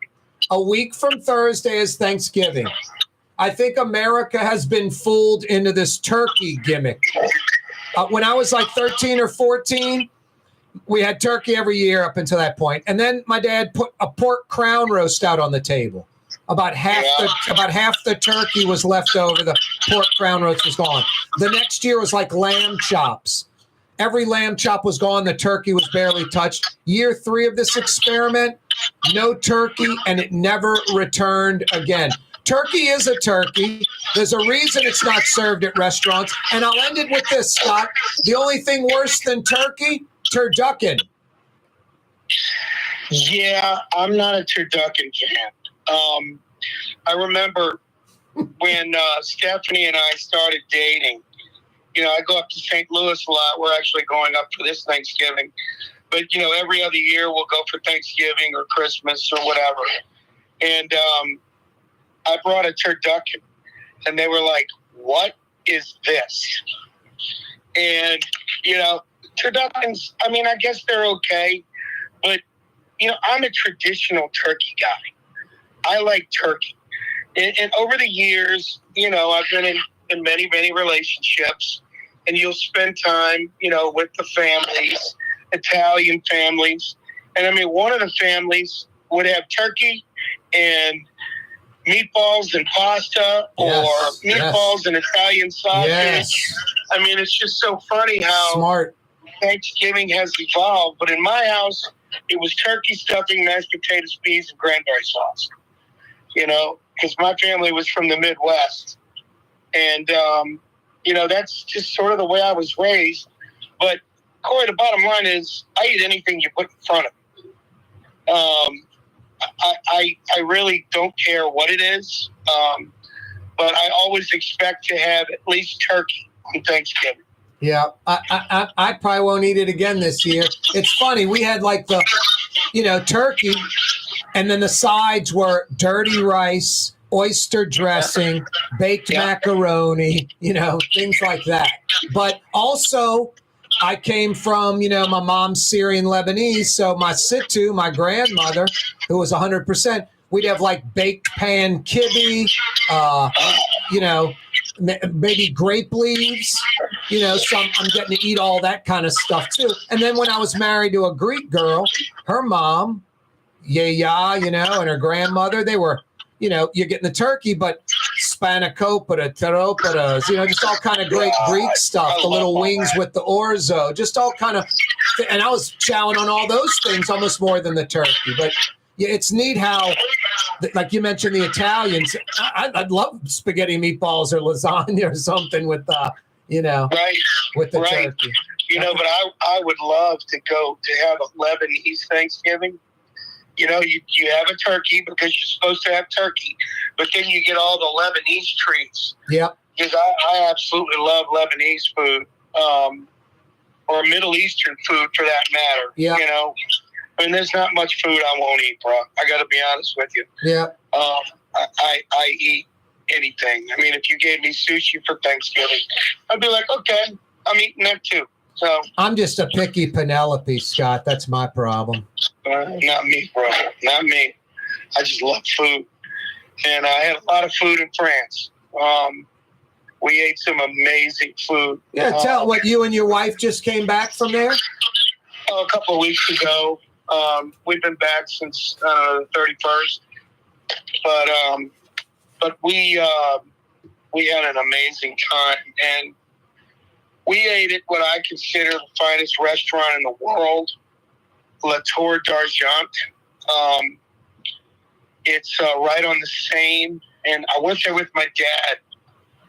A week from Thursday is Thanksgiving. I think America has been fooled into this turkey gimmick. When I was like 13 or 14, we had turkey every year up until that point. And then my dad put a pork crown roast out on the table. About half the turkey was left over. The pork crown roast was gone. The next year was like lamb chops. Every lamb chop was gone. The turkey was barely touched. Year 3 of this experiment, no turkey, and it never returned again. Turkey is a turkey. There's a reason it's not served at restaurants. And I'll end it with this, Scott. The only thing worse than turkey, turducken. Yeah, I'm not a turducken fan. I remember when Stephanie and I started dating, I go up to St. Louis a lot. We're actually going up for this Thanksgiving. But, every other year we'll go for Thanksgiving or Christmas or whatever. And I brought a turducken. And they were like, what is this? And, turduckens, I mean, I guess they're okay. But, I'm a traditional turkey guy. I like turkey. And over the years, I've been in many, many relationships. And you'll spend time, with the families, Italian families. And I mean, one of the families would have turkey and meatballs and pasta, or meatballs and Italian sausage. Yes. I mean, it's just so funny how Thanksgiving has evolved. But in my house, it was turkey stuffing, mashed potatoes, peas, and cranberry sauce. Because my family was from the Midwest. And, that's just sort of the way I was raised. But, Corey, the bottom line is I eat anything you put in front of me. I really don't care what it is. But I always expect to have at least turkey on Thanksgiving. Yeah, I probably won't eat it again this year. It's funny. We had like the, turkey, and then the sides were dirty rice, oyster dressing, baked macaroni, things like that. But also, I came from, my mom's Syrian Lebanese. So my Sittu, my grandmother, who was 100%, we'd have like baked pan kibbe, maybe grape leaves, I'm getting to eat all that kind of stuff too. And then when I was married to a Greek girl, her mom, and her grandmother, they were, you're getting the turkey, but spanakopita, teropitas, just all kind of great Greek stuff, the little wings with the orzo, just all kind of, and I was chowing on all those things almost more than the turkey. But yeah, it's neat how, like you mentioned, the Italians, I'd love spaghetti meatballs or lasagna or something with, with the turkey. But I would love to go to have a Lebanese Thanksgiving. You have a turkey because you're supposed to have turkey, but then you get all the Lebanese treats. Yep. Because I absolutely love Lebanese food, or Middle Eastern food for that matter. Yeah. I mean, there's not much food I won't eat, bro. I got to be honest with you. Yeah. I eat anything. I mean, if you gave me sushi for Thanksgiving, I'd be like, okay, I'm eating that too. So I'm just a picky Penelope, Scott. That's my problem. Not me, bro. Not me. I just love food. And I had a lot of food in France. We ate some amazing food. Yeah, tell what you and your wife just came back from there. A couple of weeks ago. We've been back since the 31st, but we had an amazing time, and we ate at what I consider the finest restaurant in the world, La Tour d'Argent. It's right on the Seine, and I went there with my dad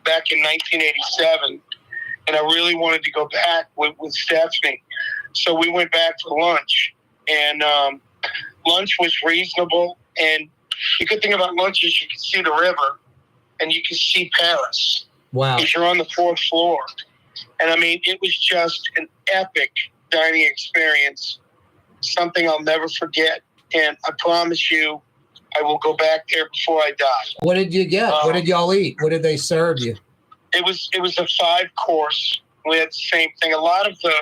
back in 1987, and I really wanted to go back with Stephanie. So we went back for lunch, and lunch was reasonable. And the good thing about lunch is you can see the river, and you can see Paris. Wow. Because you're on the 4th floor. And, I mean, it was just an epic dining experience, something I'll never forget. And I promise you, I will go back there before I die. What did you get? What did y'all eat? What did they serve you? It was a 5-course. We had the same thing. A lot of the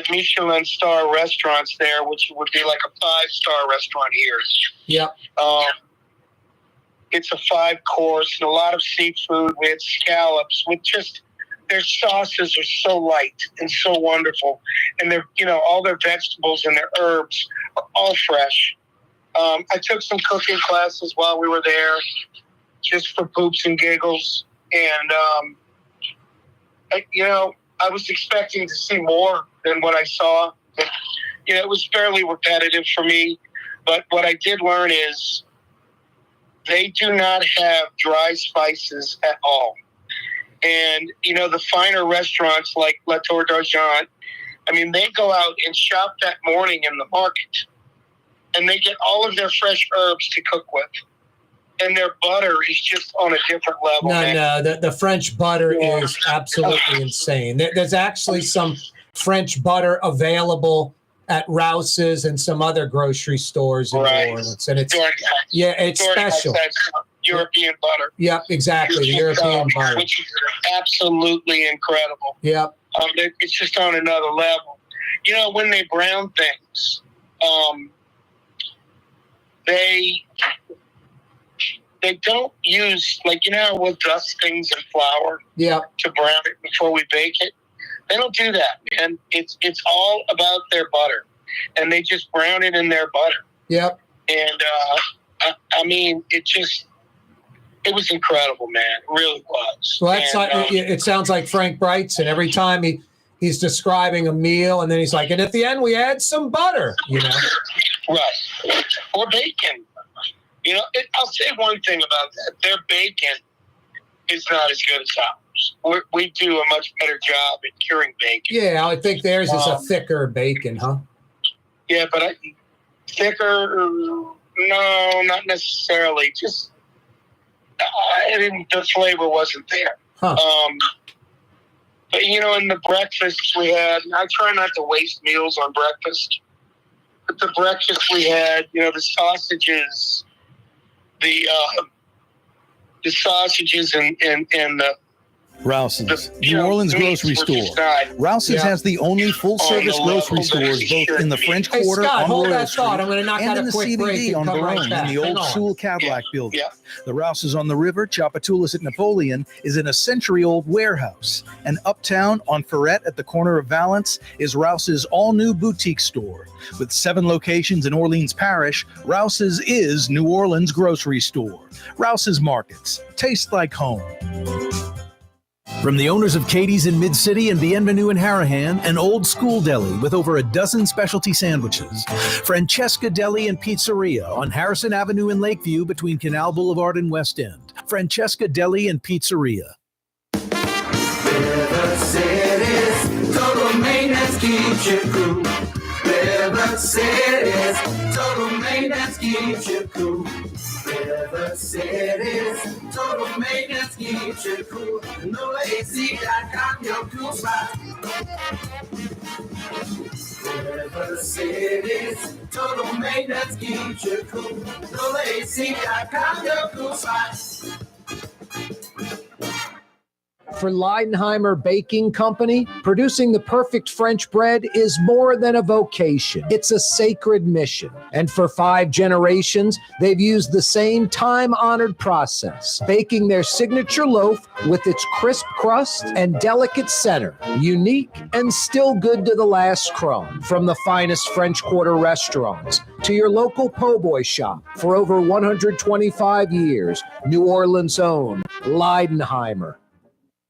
Michelin star restaurants there, which would be like a 5-star restaurant here. Yep. It's a 5-course and a lot of seafood. We had scallops with just their sauces are so light and so wonderful, and they're all their vegetables and their herbs are all fresh. I took some cooking classes while we were there, just for poops and giggles. And, I was expecting to see more than what I saw. But, it was fairly repetitive for me. But what I did learn is they do not have dry spices at all. And, the finer restaurants like La Tour d'Argent, I mean, they go out and shop that morning in the market. And they get all of their fresh herbs to cook with. And their butter is just on a different level. No, the French butter is absolutely insane. There's actually some French butter available at Rouse's and some other grocery stores in New Orleans. And it's special. European butter. Yep, exactly. The European butter. Which is absolutely incredible. Yep. It's just on another level. When they brown things, they don't use, we'll dust things in flour to brown it before we bake it. They don't do that, man. It's all about their butter, and they just brown it in their butter. Yep. And I mean, it was incredible, man. It really was. Well, it sounds like Frank Brigtsen. Every time he's describing a meal, and then he's like, and at the end we add some butter, Right. Or bacon. I'll say one thing about that. Their bacon is not as good as ours. We do a much better job at curing bacon. Yeah, I think theirs is a thicker bacon, huh? Yeah, but thicker, no, not necessarily. Just, the flavor wasn't there. Huh. But, in the breakfasts we had, I try not to waste meals on breakfast. But the breakfast we had, the sausages, the sausages and the Rouse's, New Orleans grocery store. Rouse's has the only full-service grocery stores both in the French Quarter Scott, on hold Royal that Street thought. I'm going to knock and out in a the quick break CBD and on come right Baronne back. in the Hang old on. Sewell Cadillac building. The Rouse's on the river, Chapatoulas at Napoleon, is in a century-old warehouse. And uptown on Ferret at the corner of Valence is Rouse's all-new boutique store. With 7 locations in Orleans Parish, Rouse's is New Orleans grocery store. Rouse's Markets. Taste like home. From the owners of Katie's in Mid-City and Bienvenue in Harahan, an old school deli with over a dozen specialty sandwiches. Francesca Deli and Pizzeria on Harrison Avenue in Lakeview between Canal Boulevard and West End. Francesca Deli and Pizzeria. River City's total maintenance keeps you cool. River City's total maintenance keeps you cool. River City's total maintenance keeps you cool. NoAC.com, your cool spot. River City's total maintenance keeps you cool. NoAC.com, your cool spot. For Leidenheimer Baking Company, producing the perfect French bread is more than a vocation. It's a sacred mission. And for 5 generations, they've used the same time-honored process, baking their signature loaf with its crisp crust and delicate center, unique and still good to the last crumb. From the finest French Quarter restaurants to your local po' boy shop, for over 125 years, New Orleans' own Leidenheimer.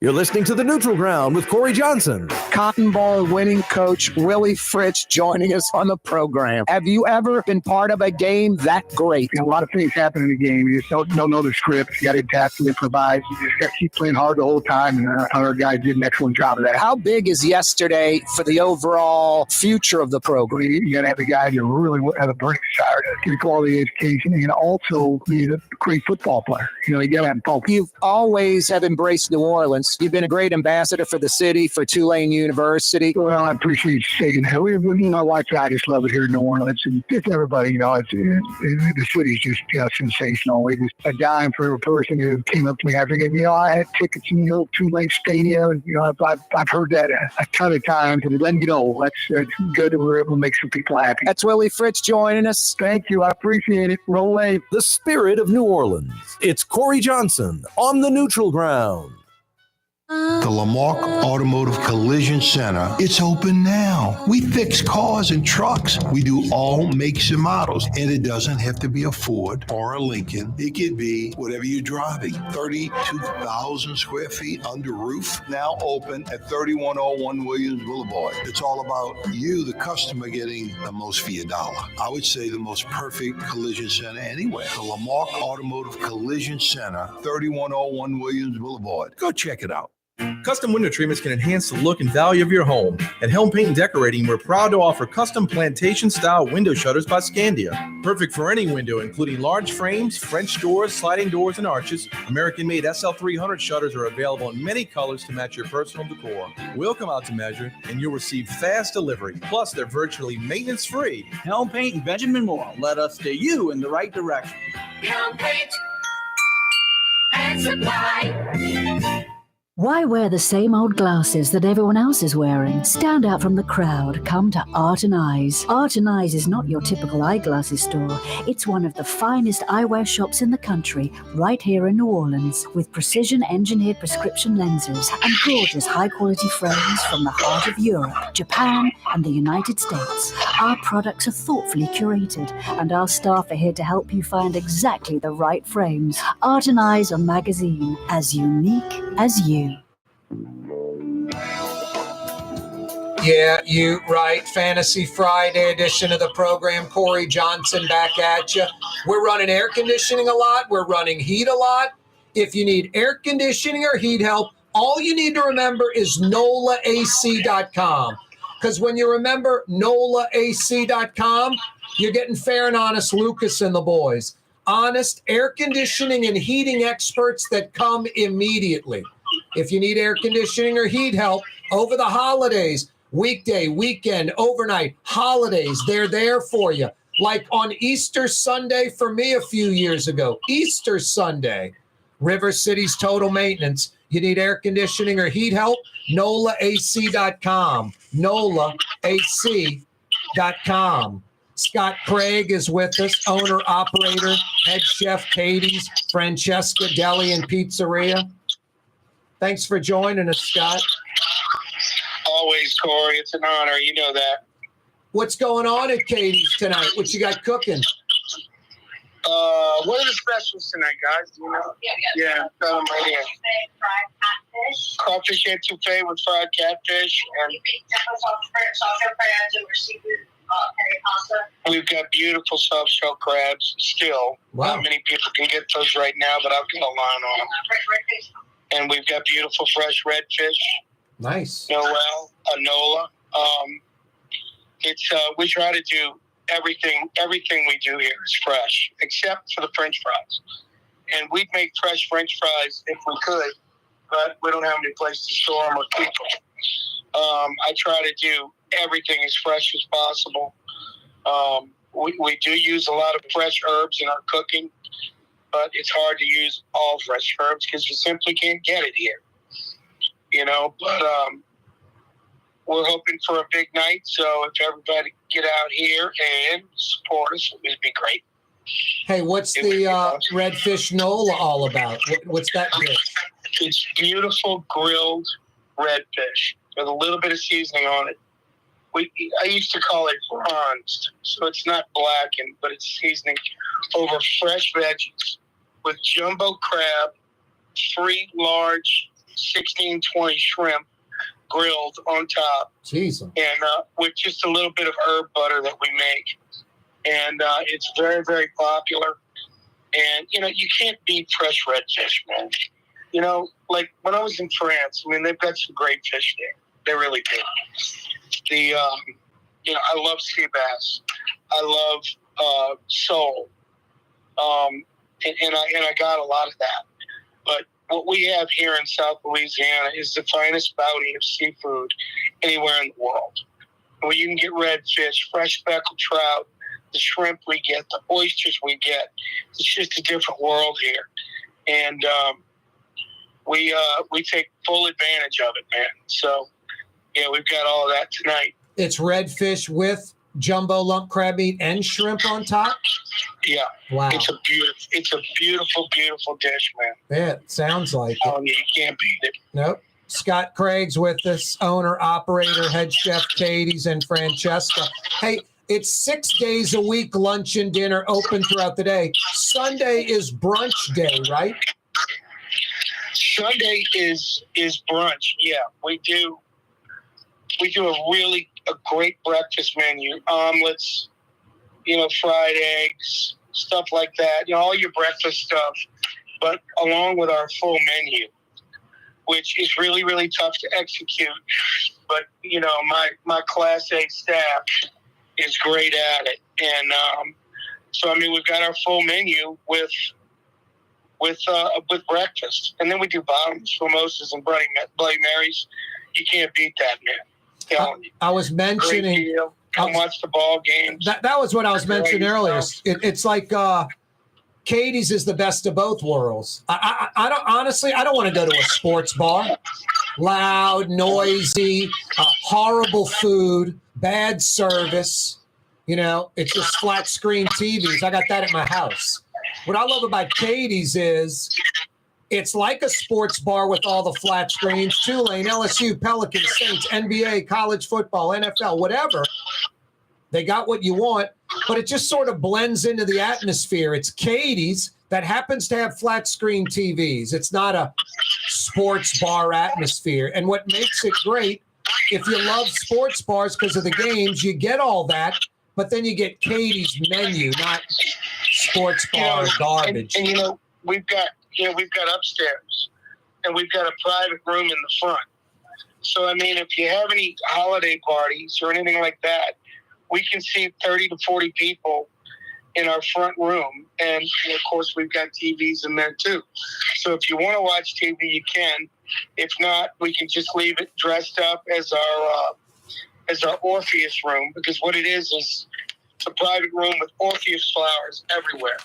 You're listening to The Neutral Ground with Corey Johnson. Cotton Bowl winning coach Willie Fritz joining us on the program. Have you ever been part of a game that great? A lot of things happen in the game. You just don't know the script. You got to adapt to improvise. You just got to keep playing hard the whole time, and our guys did an excellent job of that. How big is yesterday for the overall future of the program? You got to have the guys who really have a burning desire to get a quality education and also be a great football player. You got to have both. You always have embraced New Orleans. You've been a great ambassador for the city, for Tulane University. Well, I appreciate you saying that. My wife and I just love it here in New Orleans. And just everybody, the city's just sensational. We just a dime for a person who came up to me after game. I had tickets in Tulane Stadium. And, I've heard that a ton of times. And then, that's good that we're able to make some people happy. That's Willie Fritz joining us. Thank you. I appreciate it. Roll wave. The spirit of New Orleans. It's Corey Johnson on the Neutral Ground. The Lamarck Automotive Collision Center, it's open now. We fix cars and trucks. We do all makes and models. And it doesn't have to be a Ford or a Lincoln. It could be whatever you're driving. 32,000 square feet under roof, now open at 3101 Williams Boulevard. It's all about you, the customer, getting the most for your dollar. I would say the most perfect collision center anywhere. The Lamarck Automotive Collision Center, 3101 Williams Boulevard. Go check it out. Custom window treatments can enhance the look and value of your home. At Helm Paint and Decorating, we're proud to offer custom plantation-style window shutters by Scandia. Perfect for any window, including large frames, French doors, sliding doors, and arches. American-made SL300 shutters are available in many colors to match your personal decor. We'll come out to measure, and you'll receive fast delivery. Plus, they're virtually maintenance-free. Helm Paint and Benjamin Moore. Let us steer you in the right direction. Helm Paint and Supply. Why wear the same old glasses that everyone else is wearing? Stand out from the crowd. Come to Art and Eyes. Art and Eyes is not your typical eyeglasses store. It's one of the finest eyewear shops in the country, right here in New Orleans, with precision-engineered prescription lenses and gorgeous high-quality frames from the heart of Europe, Japan, and the United States. Our products are thoughtfully curated, and our staff are here to help you find exactly the right frames. Art and Eyes, a magazine as unique as you. Yeah, you right. Fantasy Friday edition of the program. Corey Johnson back at you. We're running air conditioning a lot. We're running heat a lot. If you need air conditioning or heat help, all you need to remember is NOLAAC.com. Because when you remember NOLAAC.com, you're getting fair and honest Lucas and the boys. Honest air conditioning and heating experts that come immediately. If you need air conditioning or heat help over the holidays, weekday, weekend, overnight, holidays, they're there for you. Like on Easter Sunday for me a few years ago, Easter Sunday, River City's Total Maintenance. You need air conditioning or heat help? NOLAAC.com. NOLAAC.com. Scott Craig is with us, owner, operator, head chef Katie's Francesca Deli and Pizzeria. Thanks for joining us, Scott. Always, Corey. It's an honor. You know that. What's going on at Katie's tonight? What you got cooking? What are the specials tonight, guys? Do you know? Yeah, got them right here. Crawfish etouffee with fried catfish. And we've got beautiful soft shell crabs still. Wow. Not many people can get those right now, but I'll get a line on them. And we've got beautiful fresh redfish. Nice. Noel, Anola. We try to do everything we do here is fresh, except for the French fries. And we'd make fresh French fries if we could, but we don't have any place to store them or keep them. I try to do everything as fresh as possible. We do use a lot of fresh herbs in our cooking, but it's hard to use all fresh herbs because you simply can't get it here. But we're hoping for a big night. So if everybody get out here and support us, it'd be great. Hey, what's the redfish Nola all about? What's that dish? It's beautiful grilled redfish with a little bit of seasoning on it. I used to call it bronzed, so it's not blackened, but it's seasoning over fresh veggies with jumbo crab, 3 large 16-20 shrimp grilled on top. Jeez. And with just a little bit of herb butter that we make. And it's very, very popular. And, you can't beat fresh redfish, man. Like when I was in France, they've got some great fish there. They really do. I love sea bass. I love sole. And I got a lot of that. But what we have here in South Louisiana is the finest bounty of seafood anywhere in the world. Where you can get redfish, fresh speckled trout, the shrimp we get, the oysters we get. It's just a different world here. And we take full advantage of it, man. So, yeah, we've got all of that tonight. It's redfish with jumbo lump crab meat and shrimp on top? Yeah. Wow. It's a beautiful, beautiful dish, man. Yeah, it sounds like it. You can't beat it. Nope. Scott Craig's with us, owner, operator, head chef, Katie's, and Francesca. Hey, it's 6 days a week, lunch and dinner, open throughout the day. Sunday is brunch day, right? Sunday is brunch. Yeah, we do a great breakfast menu, omelets, fried eggs, stuff like that, all your breakfast stuff, but along with our full menu, which is really, really tough to execute. But, my Class A staff is great at it. And so, we've got our full menu with breakfast. And then we do bottoms, mimosas, and Bloody Marys. You can't beat that, man. I was mentioning. Come watch the ball games. That was what I was mentioning earlier. It's like Katie's is the best of both worlds. I don't want to go to a sports bar. Loud, noisy, horrible food, bad service. It's just flat screen TVs. I got that at my house. What I love about Katie's is it's like a sports bar with all the flat screens, Tulane, LSU, Pelicans, Saints, NBA, college football, NFL, whatever. They got what you want, but it just sort of blends into the atmosphere. It's Katie's that happens to have flat screen TVs. It's not a sports bar atmosphere. And what makes it great, if you love sports bars because of the games, you get all that, but then you get Katie's menu, not sports bar garbage. And we've got upstairs, and we've got a private room in the front. So, if you have any holiday parties or anything like that, we can see 30 to 40 people in our front room. And, of course, we've got TVs in there, too. So if you want to watch TV, you can. If not, we can just leave it dressed up as our Orpheus room, because what it is it's a private room with Orpheus flowers everywhere.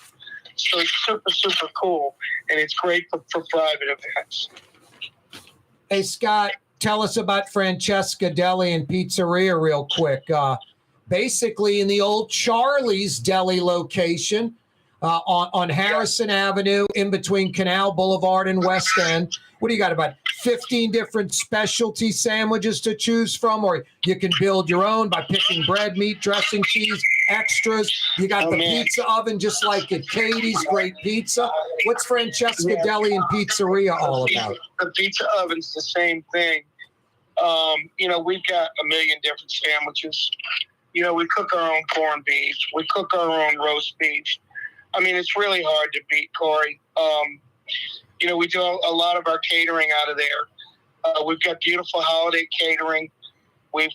So it's super, super cool, and it's great for private events. Hey, Scott, tell us about Francesca Deli and Pizzeria real quick. Basically, in the old Charlie's Deli location on Harrison Avenue, in between Canal Boulevard and West End. What do you got, about 15 different specialty sandwiches to choose from? Or you can build your own by picking bread, meat, dressing, cheese, extras. You got pizza oven just like at Katie's, great pizza. What's Francesca Deli and Pizzeria all about? The pizza oven's the same thing. We've got a million different sandwiches. We cook our own corned beef. We cook our own roast beef. It's really hard to beat, Corey. We do a lot of our catering out of there. We've got beautiful holiday catering. We're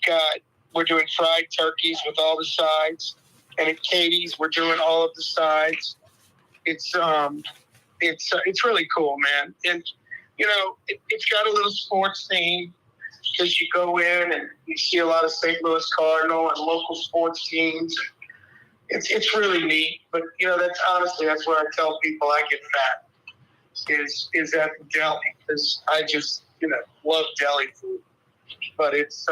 doing fried turkeys with all the sides. And at Katie's, we're doing all of the sides. It's really cool, man. And, it's got a little sports theme, because you go in and you see a lot of St. Louis Cardinal and local sports teams. It's really neat. But, that's where I tell people I get fat is at the deli, because love deli food, but it's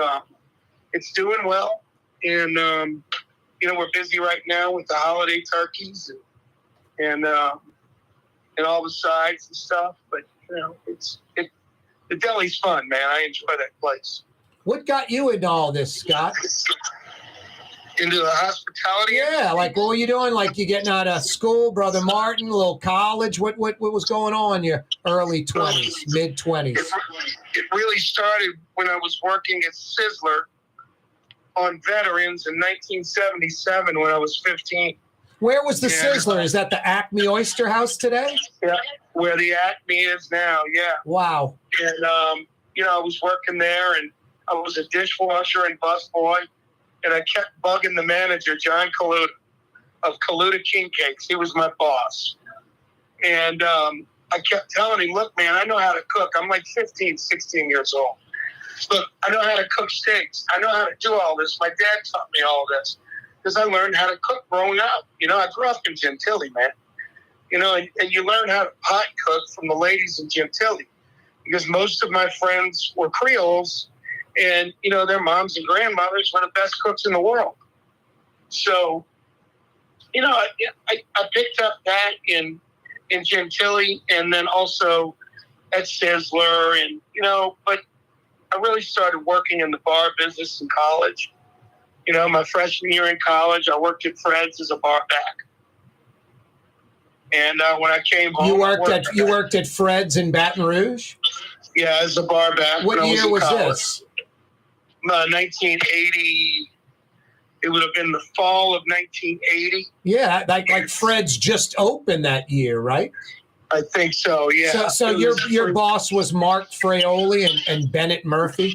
doing well, and we're busy right now with the holiday turkeys and all the sides and stuff. But the deli's fun, man. I enjoy that place. What got you into all this, Scott? Into the hospitality? Yeah, like what were you doing? Like you getting out of school, Brother Martin, a little college? What was going on in your early 20s, mid 20s? It really started when I was working at Sizzler on Veterans in 1977 when I was 15. Where was the Sizzler? Is that the Acme Oyster House today? Yeah, where the Acme is now, yeah. Wow. And, I was working there, and I was a dishwasher and busboy, and I kept bugging the manager, John Kaluta, of Kaluta King Cakes. He was my boss. And I kept telling him, look, man, I know how to cook. I'm like 15, 16 years old. Look, I know how to cook steaks. I know how to do all this. My dad taught me all this because I learned how to cook growing up. I grew up in Gentilly, man. And you learn how to pot cook from the ladies in Gentilly because most of my friends were Creoles and, their moms and grandmothers were the best cooks in the world. So, I picked up that in Gentilly and then also at Sizzler and, but I really started working in the bar business in college. My freshman year in college, I worked at Fred's as a bar back. And when I came home, you worked at Fred's in Baton Rouge? Yeah, as a bar back. What year was this? 1980. It would have been the fall of 1980. Yeah, like Fred's just opened that year, right? I think so, yeah. So your boss was Mark Fraioli and Bennett Murphy?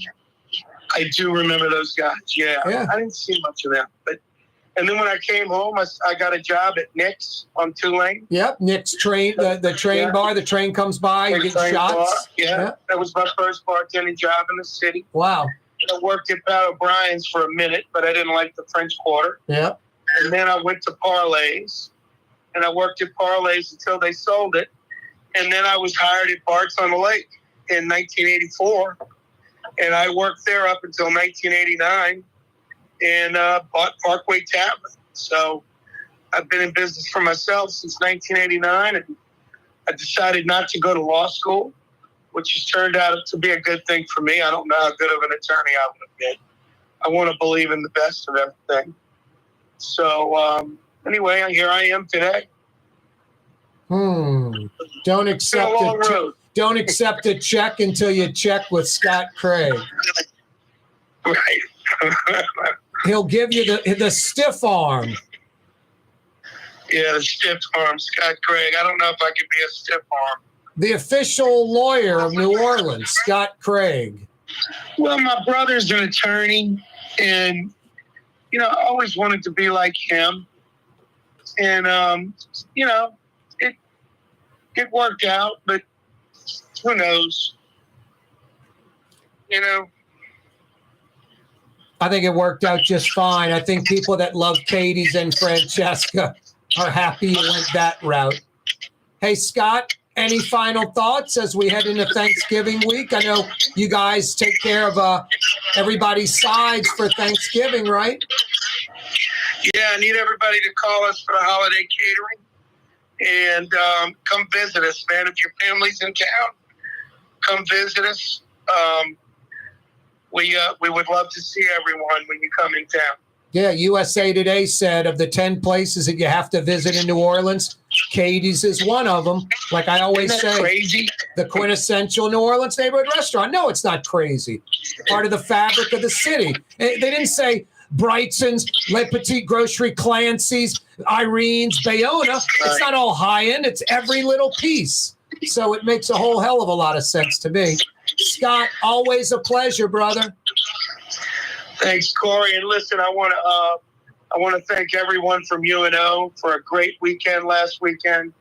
I do remember those guys, yeah. I didn't see much of them. And then when I came home, I got a job at Nick's on Tulane. Yep, Nick's train, the train bar. The train comes by, you get shots. Bar. Yeah, that was my first bartending job in the city. Wow. And I worked at Pat O'Brien's for a minute, but I didn't like the French Quarter. Yeah. And then I went to Parlay's, and I worked at Parlay's until they sold it. And then I was hired at Bart's on the Lake in 1984. And I worked there up until 1989 and bought Parkway Tavern. So I've been in business for myself since 1989. And I decided not to go to law school, which has turned out to be a good thing for me. I don't know how good of an attorney I would have been. I want to believe in the best of everything. So anyway, here I am today. Don't accept a check until you check with Scott Craig. Right. He'll give you the stiff arm. Yeah, the stiff arm, Scott Craig. I don't know if I could be a stiff arm. The official lawyer of New Orleans, Scott Craig. Well, my brother's an attorney, and I always wanted to be like him. And it worked out, but who knows? I think it worked out just fine. I think people that love Katie's and Francesca are happy you went that route. Hey, Scott, any final thoughts as we head into Thanksgiving week? I know you guys take care of everybody's sides for Thanksgiving, right? Yeah, I need everybody to call us for the holiday catering. And come visit us, man. If your family's in town, come visit us. We would love to see everyone when you come in town. Yeah, USA Today said of the 10 places that you have to visit in New Orleans, Katie's is one of them. Like I always say, crazy? The quintessential New Orleans neighborhood restaurant. No, it's not crazy. Part of the fabric of the city. They didn't say Brigtsen's, Le Petit Grocery, Clancy's, Irene's, Bayona. It's not all high-end. It's every little piece. So it makes a whole hell of a lot of sense to me. Scott, always a pleasure, brother. Thanks, Corey. And listen, I want to thank everyone from UNO for a great weekend last weekend.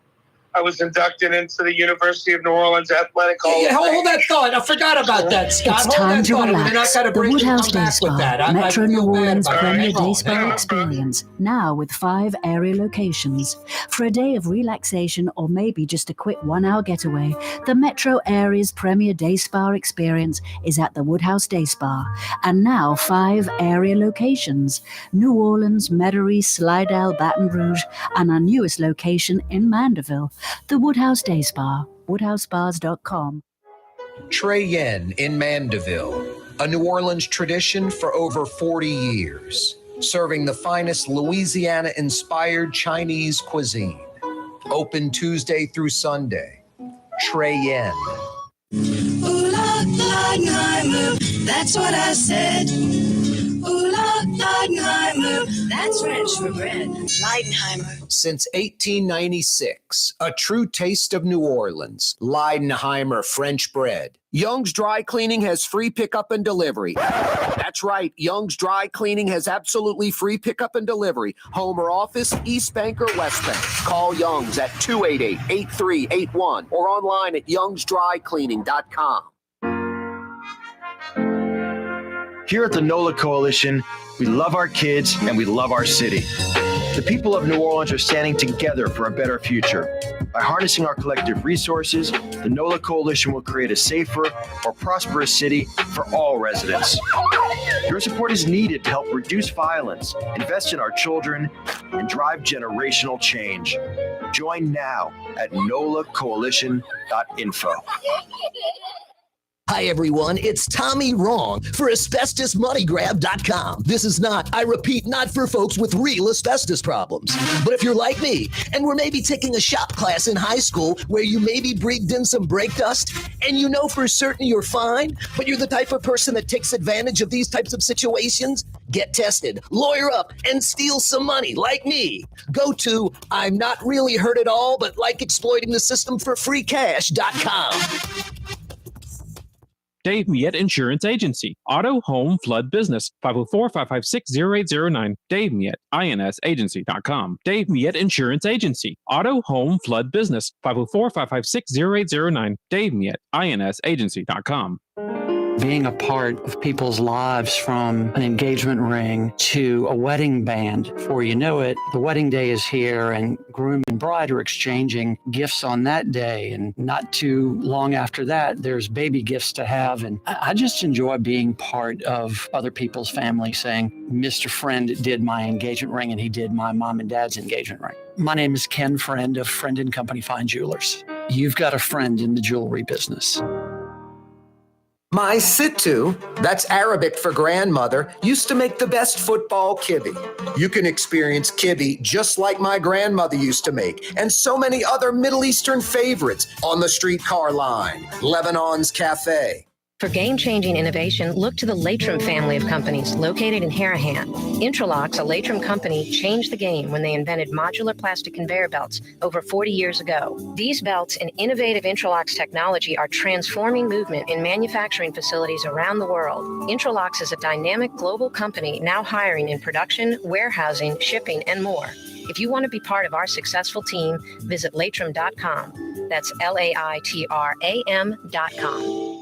I was inducted into the University of New Orleans Athletic Hall. Yeah, hold that thought. I forgot about that, Scott. It's time to relax. The Woodhouse Day with Spa, that. Metro New Orleans about Premier that. Day Spa experience, now with 5 area locations. For a day of relaxation or maybe just a quick 1-hour getaway, the Metro area's Premier Day Spa experience is at the Woodhouse Day Spa, and now 5 area locations: New Orleans, Metairie, Slidell, Baton Rouge, and our newest location in Mandeville, the Woodhouse Day Spa, woodhousespas.com. Trey Yen in Mandeville, a New Orleans tradition for over 40 years, serving the finest Louisiana-inspired Chinese cuisine. Open Tuesday through Sunday. Trey Yen. Ooh, Leidenheimer, that's what I said. Ooh, Leidenheimer, that's French for bread. Leidenheimer. Since 1896, a true taste of New Orleans. Leidenheimer French bread. Young's Dry Cleaning has free pickup and delivery. That's right, Young's Dry Cleaning has absolutely free pickup and delivery. Home or office, East Bank or West Bank. Call Young's at 288-8381 or online at youngsdrycleaning.com. Here at the NOLA Coalition, we love our kids and we love our city. The people of New Orleans are standing together for a better future. By harnessing our collective resources, the NOLA Coalition will create a safer, more prosperous city for all residents. Your support is needed to help reduce violence, invest in our children, and drive generational change. Join now at nolacoalition.info. Hi, everyone. It's Tommy Wrong for AsbestosMoneyGrab.com. This is not, I repeat, not for folks with real asbestos problems. But if you're like me, and we're maybe taking a shop class in high school where you maybe breathed in some brake dust, and you know for certain you're fine, but you're the type of person that takes advantage of these types of situations, get tested, lawyer up, and steal some money like me. Go to I'm not really hurt at all, but like exploiting the system for free cash.com. Dave Miette Insurance Agency. Auto, home, flood, business. 504-556-0809. Dave Miette, INSagency.com. Dave Miette Insurance Agency. Auto, home, flood, business. 504-556-0809. Dave Miette, INSagency.com. Being a part of people's lives, from an engagement ring to a wedding band. Before you know it, the wedding day is here and groom and bride are exchanging gifts on that day. And not too long after that, there's baby gifts to have. And I just enjoy being part of other people's families, saying, Mr. Friend did my engagement ring and he did my mom and dad's engagement ring. My name is Ken Friend of Friend & Company Fine Jewelers. You've got a friend in the jewelry business. My Sittu, that's Arabic for grandmother, used to make the best football kibbe. You can experience kibbe just like my grandmother used to make, and so many other Middle Eastern favorites on the streetcar line, Lebanon's Cafe. For game-changing innovation, look to the Latrim family of companies located in Harahan. Intralox, a Latrim company, changed the game when they invented modular plastic conveyor belts over 40 years ago. These belts and innovative Intralox technology are transforming movement in manufacturing facilities around the world. Intralox is a dynamic global company now hiring in production, warehousing, shipping, and more. If you want to be part of our successful team, visit Latrim.com. That's LAITRAM.com.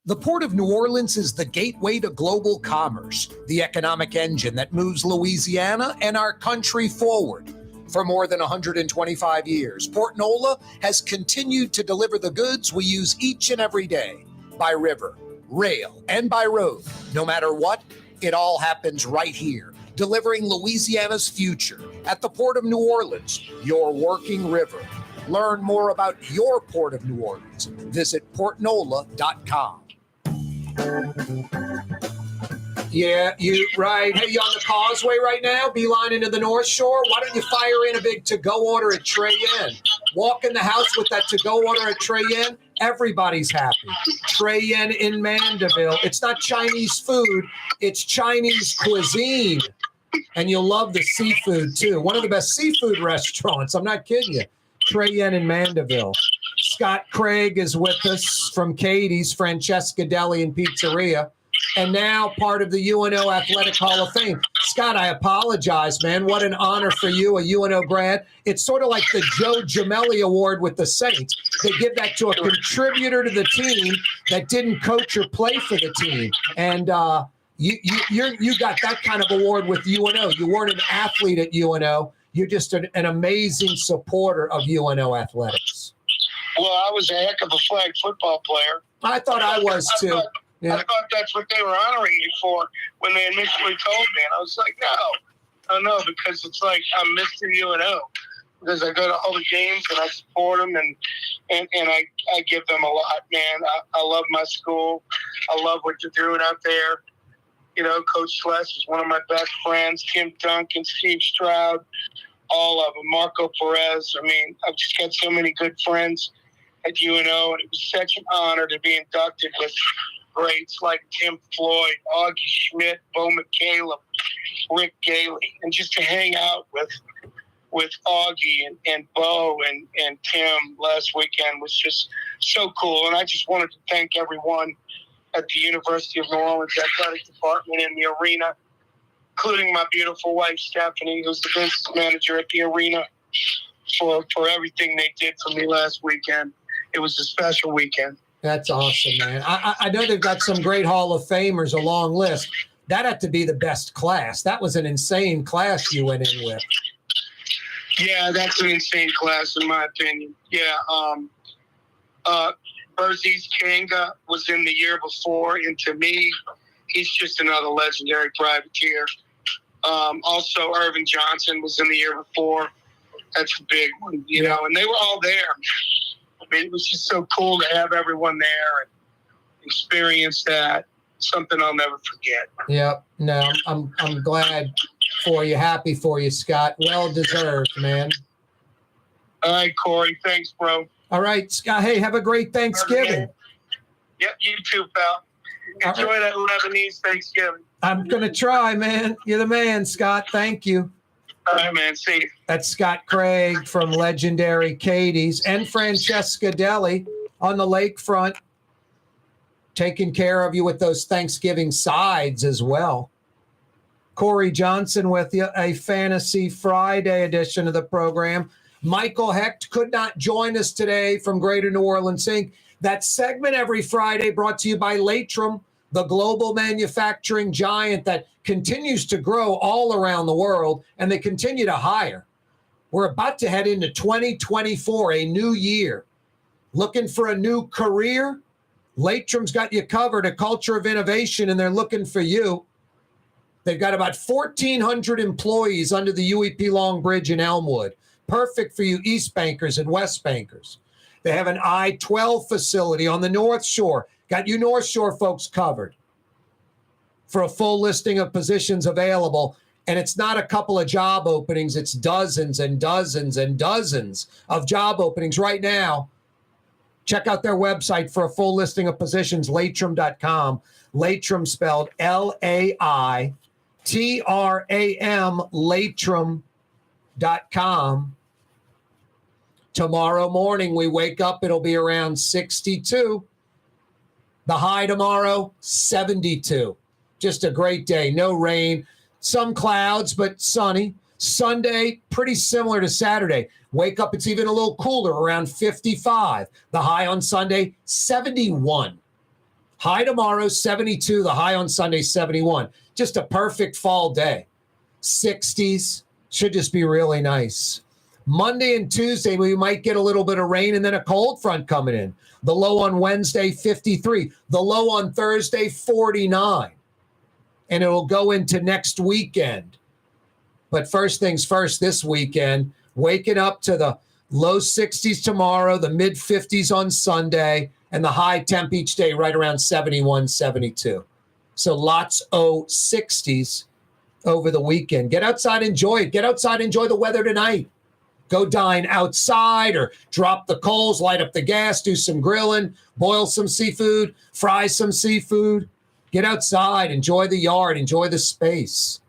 The Port of New Orleans is the gateway to global commerce, the economic engine that moves Louisiana and our country forward. For more than 125 years, Port Nola has continued to deliver the goods we use each and every day, by river, rail, and by road. No matter what, it all happens right here, delivering Louisiana's future at the Port of New Orleans, your working river. Learn more about your Port of New Orleans. Visit portnola.com. Yeah, you right. Hey, you on the causeway right now? Beeline into the North Shore? Why don't you fire in a big to-go order at Trey Yen? Walk in the house with that to-go order at Trey Yen. Everybody's happy. Trey Yen in Mandeville. It's not Chinese food. It's Chinese cuisine. And you'll love the seafood, too. One of the best seafood restaurants. I'm not kidding you. Trey Yen in Mandeville. Scott Craig is with us from Katie's, Francesca Deli and Pizzeria, and now part of the UNO Athletic Hall of Fame. Scott, I apologize, man. What an honor for you, a UNO grad. It's sort of like the Joe Gemelli Award with the Saints. They give that to a contributor to the team that didn't coach or play for the team. And you got that kind of award with UNO. You weren't an athlete at UNO. You're just an amazing supporter of UNO athletics. Well, I was a heck of a flag football player. I thought I was too. I thought that's what they were honoring me for when they initially told me. And I was like, no, because it's like I'm Mr. UNO. Because I go to all the games and I support them and I give them a lot, man. I love my school. I love what you're doing out there. You know, Coach Sless is one of my best friends. Tim Duncan, Steve Stroud, all of them. Marco Perez. I mean, I've just got so many good friends at UNO, and it was such an honor to be inducted with greats like Tim Floyd, Augie Schmidt, Bo McCaleb, Rick Gailey, and just to hang out with Augie and Bo and Tim last weekend was just so cool. And I just wanted to thank everyone at the University of New Orleans athletic department in the arena, including my beautiful wife, Stephanie, who's the business manager at the arena, for everything they did for me last weekend. It was a special weekend. That's awesome, man. I know they've got some great Hall of Famers, a long list. That had to be the best class. That was an insane class you went in with. Yeah, that's an insane class in my opinion. Yeah. Berzies Kanga was in the year before, and to me, he's just another legendary privateer. Also, Irvin Johnson was in the year before. That's a big one, you know, and they were all there. I mean, it was just so cool to have everyone there and experience that. Something I'll never forget. Yep. No, I'm glad for you. Happy for you, Scott. Well deserved, man. All right, Corey. Thanks, bro. All right, Scott. Hey, have a great Thanksgiving. Yep, you too, pal. Enjoy that Lebanese Thanksgiving. I'm going to try, man. You're the man, Scott. Thank you. All right, man. See you. That's Scott Craig from legendary Katie's and Francesca Deli on the lakefront, taking care of you with those Thanksgiving sides as well. Corey Johnson with you, a Fantasy Friday edition of the program. Michael Hecht could not join us today from Greater New Orleans Inc. That segment every Friday brought to you by Latrim, the global manufacturing giant that continues to grow all around the world, and they continue to hire. We're about to head into 2024, a new year. Looking for a new career? Latrim's got you covered, a culture of innovation, and they're looking for you. They've got about 1,400 employees under the UEP Long Bridge in Elmwood. Perfect for you East Bankers and West Bankers. They have an I-12 facility on the North Shore. Got you North Shore folks covered. For a full listing of positions available, and it's not a couple of job openings, it's dozens and dozens and dozens of job openings right now. Check out their website for a full listing of positions, latrim.com. Latrim spelled L-A-I-T-R-A-M, latrim.com. Tomorrow morning, we wake up, it'll be around 62. The high tomorrow, 72. Just a great day. No rain. Some clouds, but sunny. Sunday, pretty similar to Saturday. Wake up, it's even a little cooler, around 55. The high on Sunday, 71. High tomorrow, 72. The high on Sunday, 71. Just a perfect fall day. 60s. Should just be really nice. Monday and Tuesday, we might get a little bit of rain and then a cold front coming in. The low on Wednesday, 53. The low on Thursday, 49. And it will go into next weekend. But first things first, this weekend, waking up to the low 60s tomorrow, the mid 50s on Sunday, and the high temp each day right around 71, 72. So lots of 60s over the weekend. Get outside, enjoy it. Get outside, enjoy the weather tonight. Go dine outside or drop the coals, light up the gas, do some grilling, boil some seafood, fry some seafood. Get outside, enjoy the yard, enjoy the space.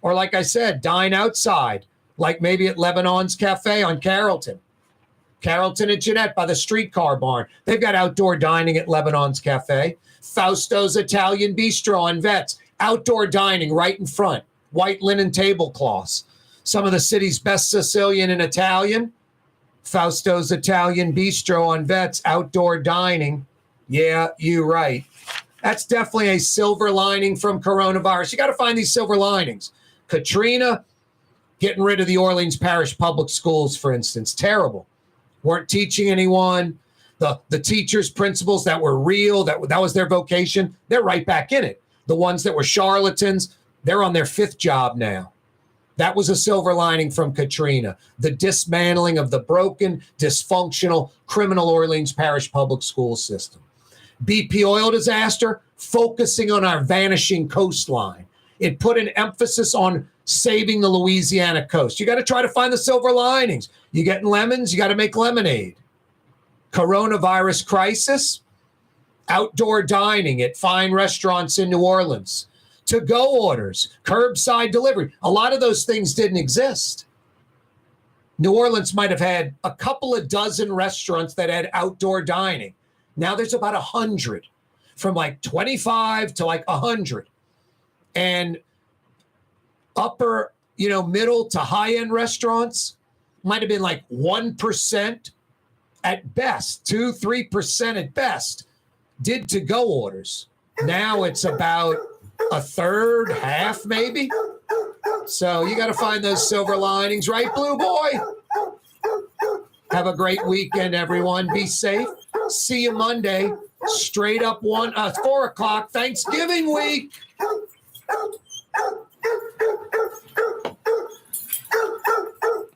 Or like I said, dine outside, like maybe at Lebanon's Cafe on Carrollton. Carrollton and Jeanette by the streetcar barn. They've got outdoor dining at Lebanon's Cafe. Fausto's Italian Bistro on Vets. Outdoor dining right in front. white linen tablecloths. Some of the city's best Sicilian and Italian. Fausto's Italian Bistro on Vets, outdoor dining. Yeah, you're right. That's definitely a silver lining from coronavirus. You got to find these silver linings. Katrina, getting rid of the Orleans Parish Public Schools, for instance. Terrible. Weren't teaching anyone. The teachers, principals that were real, that was their vocation, they're right back in it. The ones that were charlatans, they're on their 5th job now. That was a silver lining from Katrina. The dismantling of the broken, dysfunctional, criminal Orleans Parish Public School system. BP oil disaster, focusing on our vanishing coastline. It put an emphasis on saving the Louisiana coast. You got to try to find the silver linings. You getting lemons, you got to make lemonade. Coronavirus crisis, outdoor dining at fine restaurants in New Orleans, to-go orders, curbside delivery. A lot of those things didn't exist. New Orleans might have had a couple of dozen restaurants that had outdoor dining. Now there's about 100, from like 25 to like 100. And upper, middle to high-end restaurants might have been like 1% at best, 2-3% at best, did to-go orders. Now it's about a third, half maybe. So you got to find those silver linings, right, Blue Boy? Have a great weekend, everyone. Be safe. See you Monday. Straight up 4 o'clock, Thanksgiving week.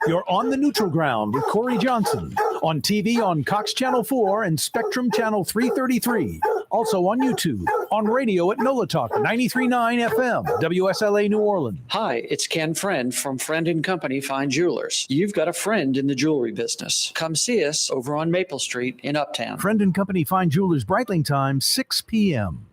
You're on the neutral ground with Corey Johnson. On TV on Cox Channel 4 and Spectrum Channel 333. Also on YouTube. On radio at NOLA Talk 93.9 FM, WSLA New Orleans. Hi, it's Ken Friend from Friend & Company Fine Jewelers. You've got a friend in the jewelry business. Come see us over on Maple Street in Uptown. Friend & Company Fine Jewelers, Breitling time, 6 p.m.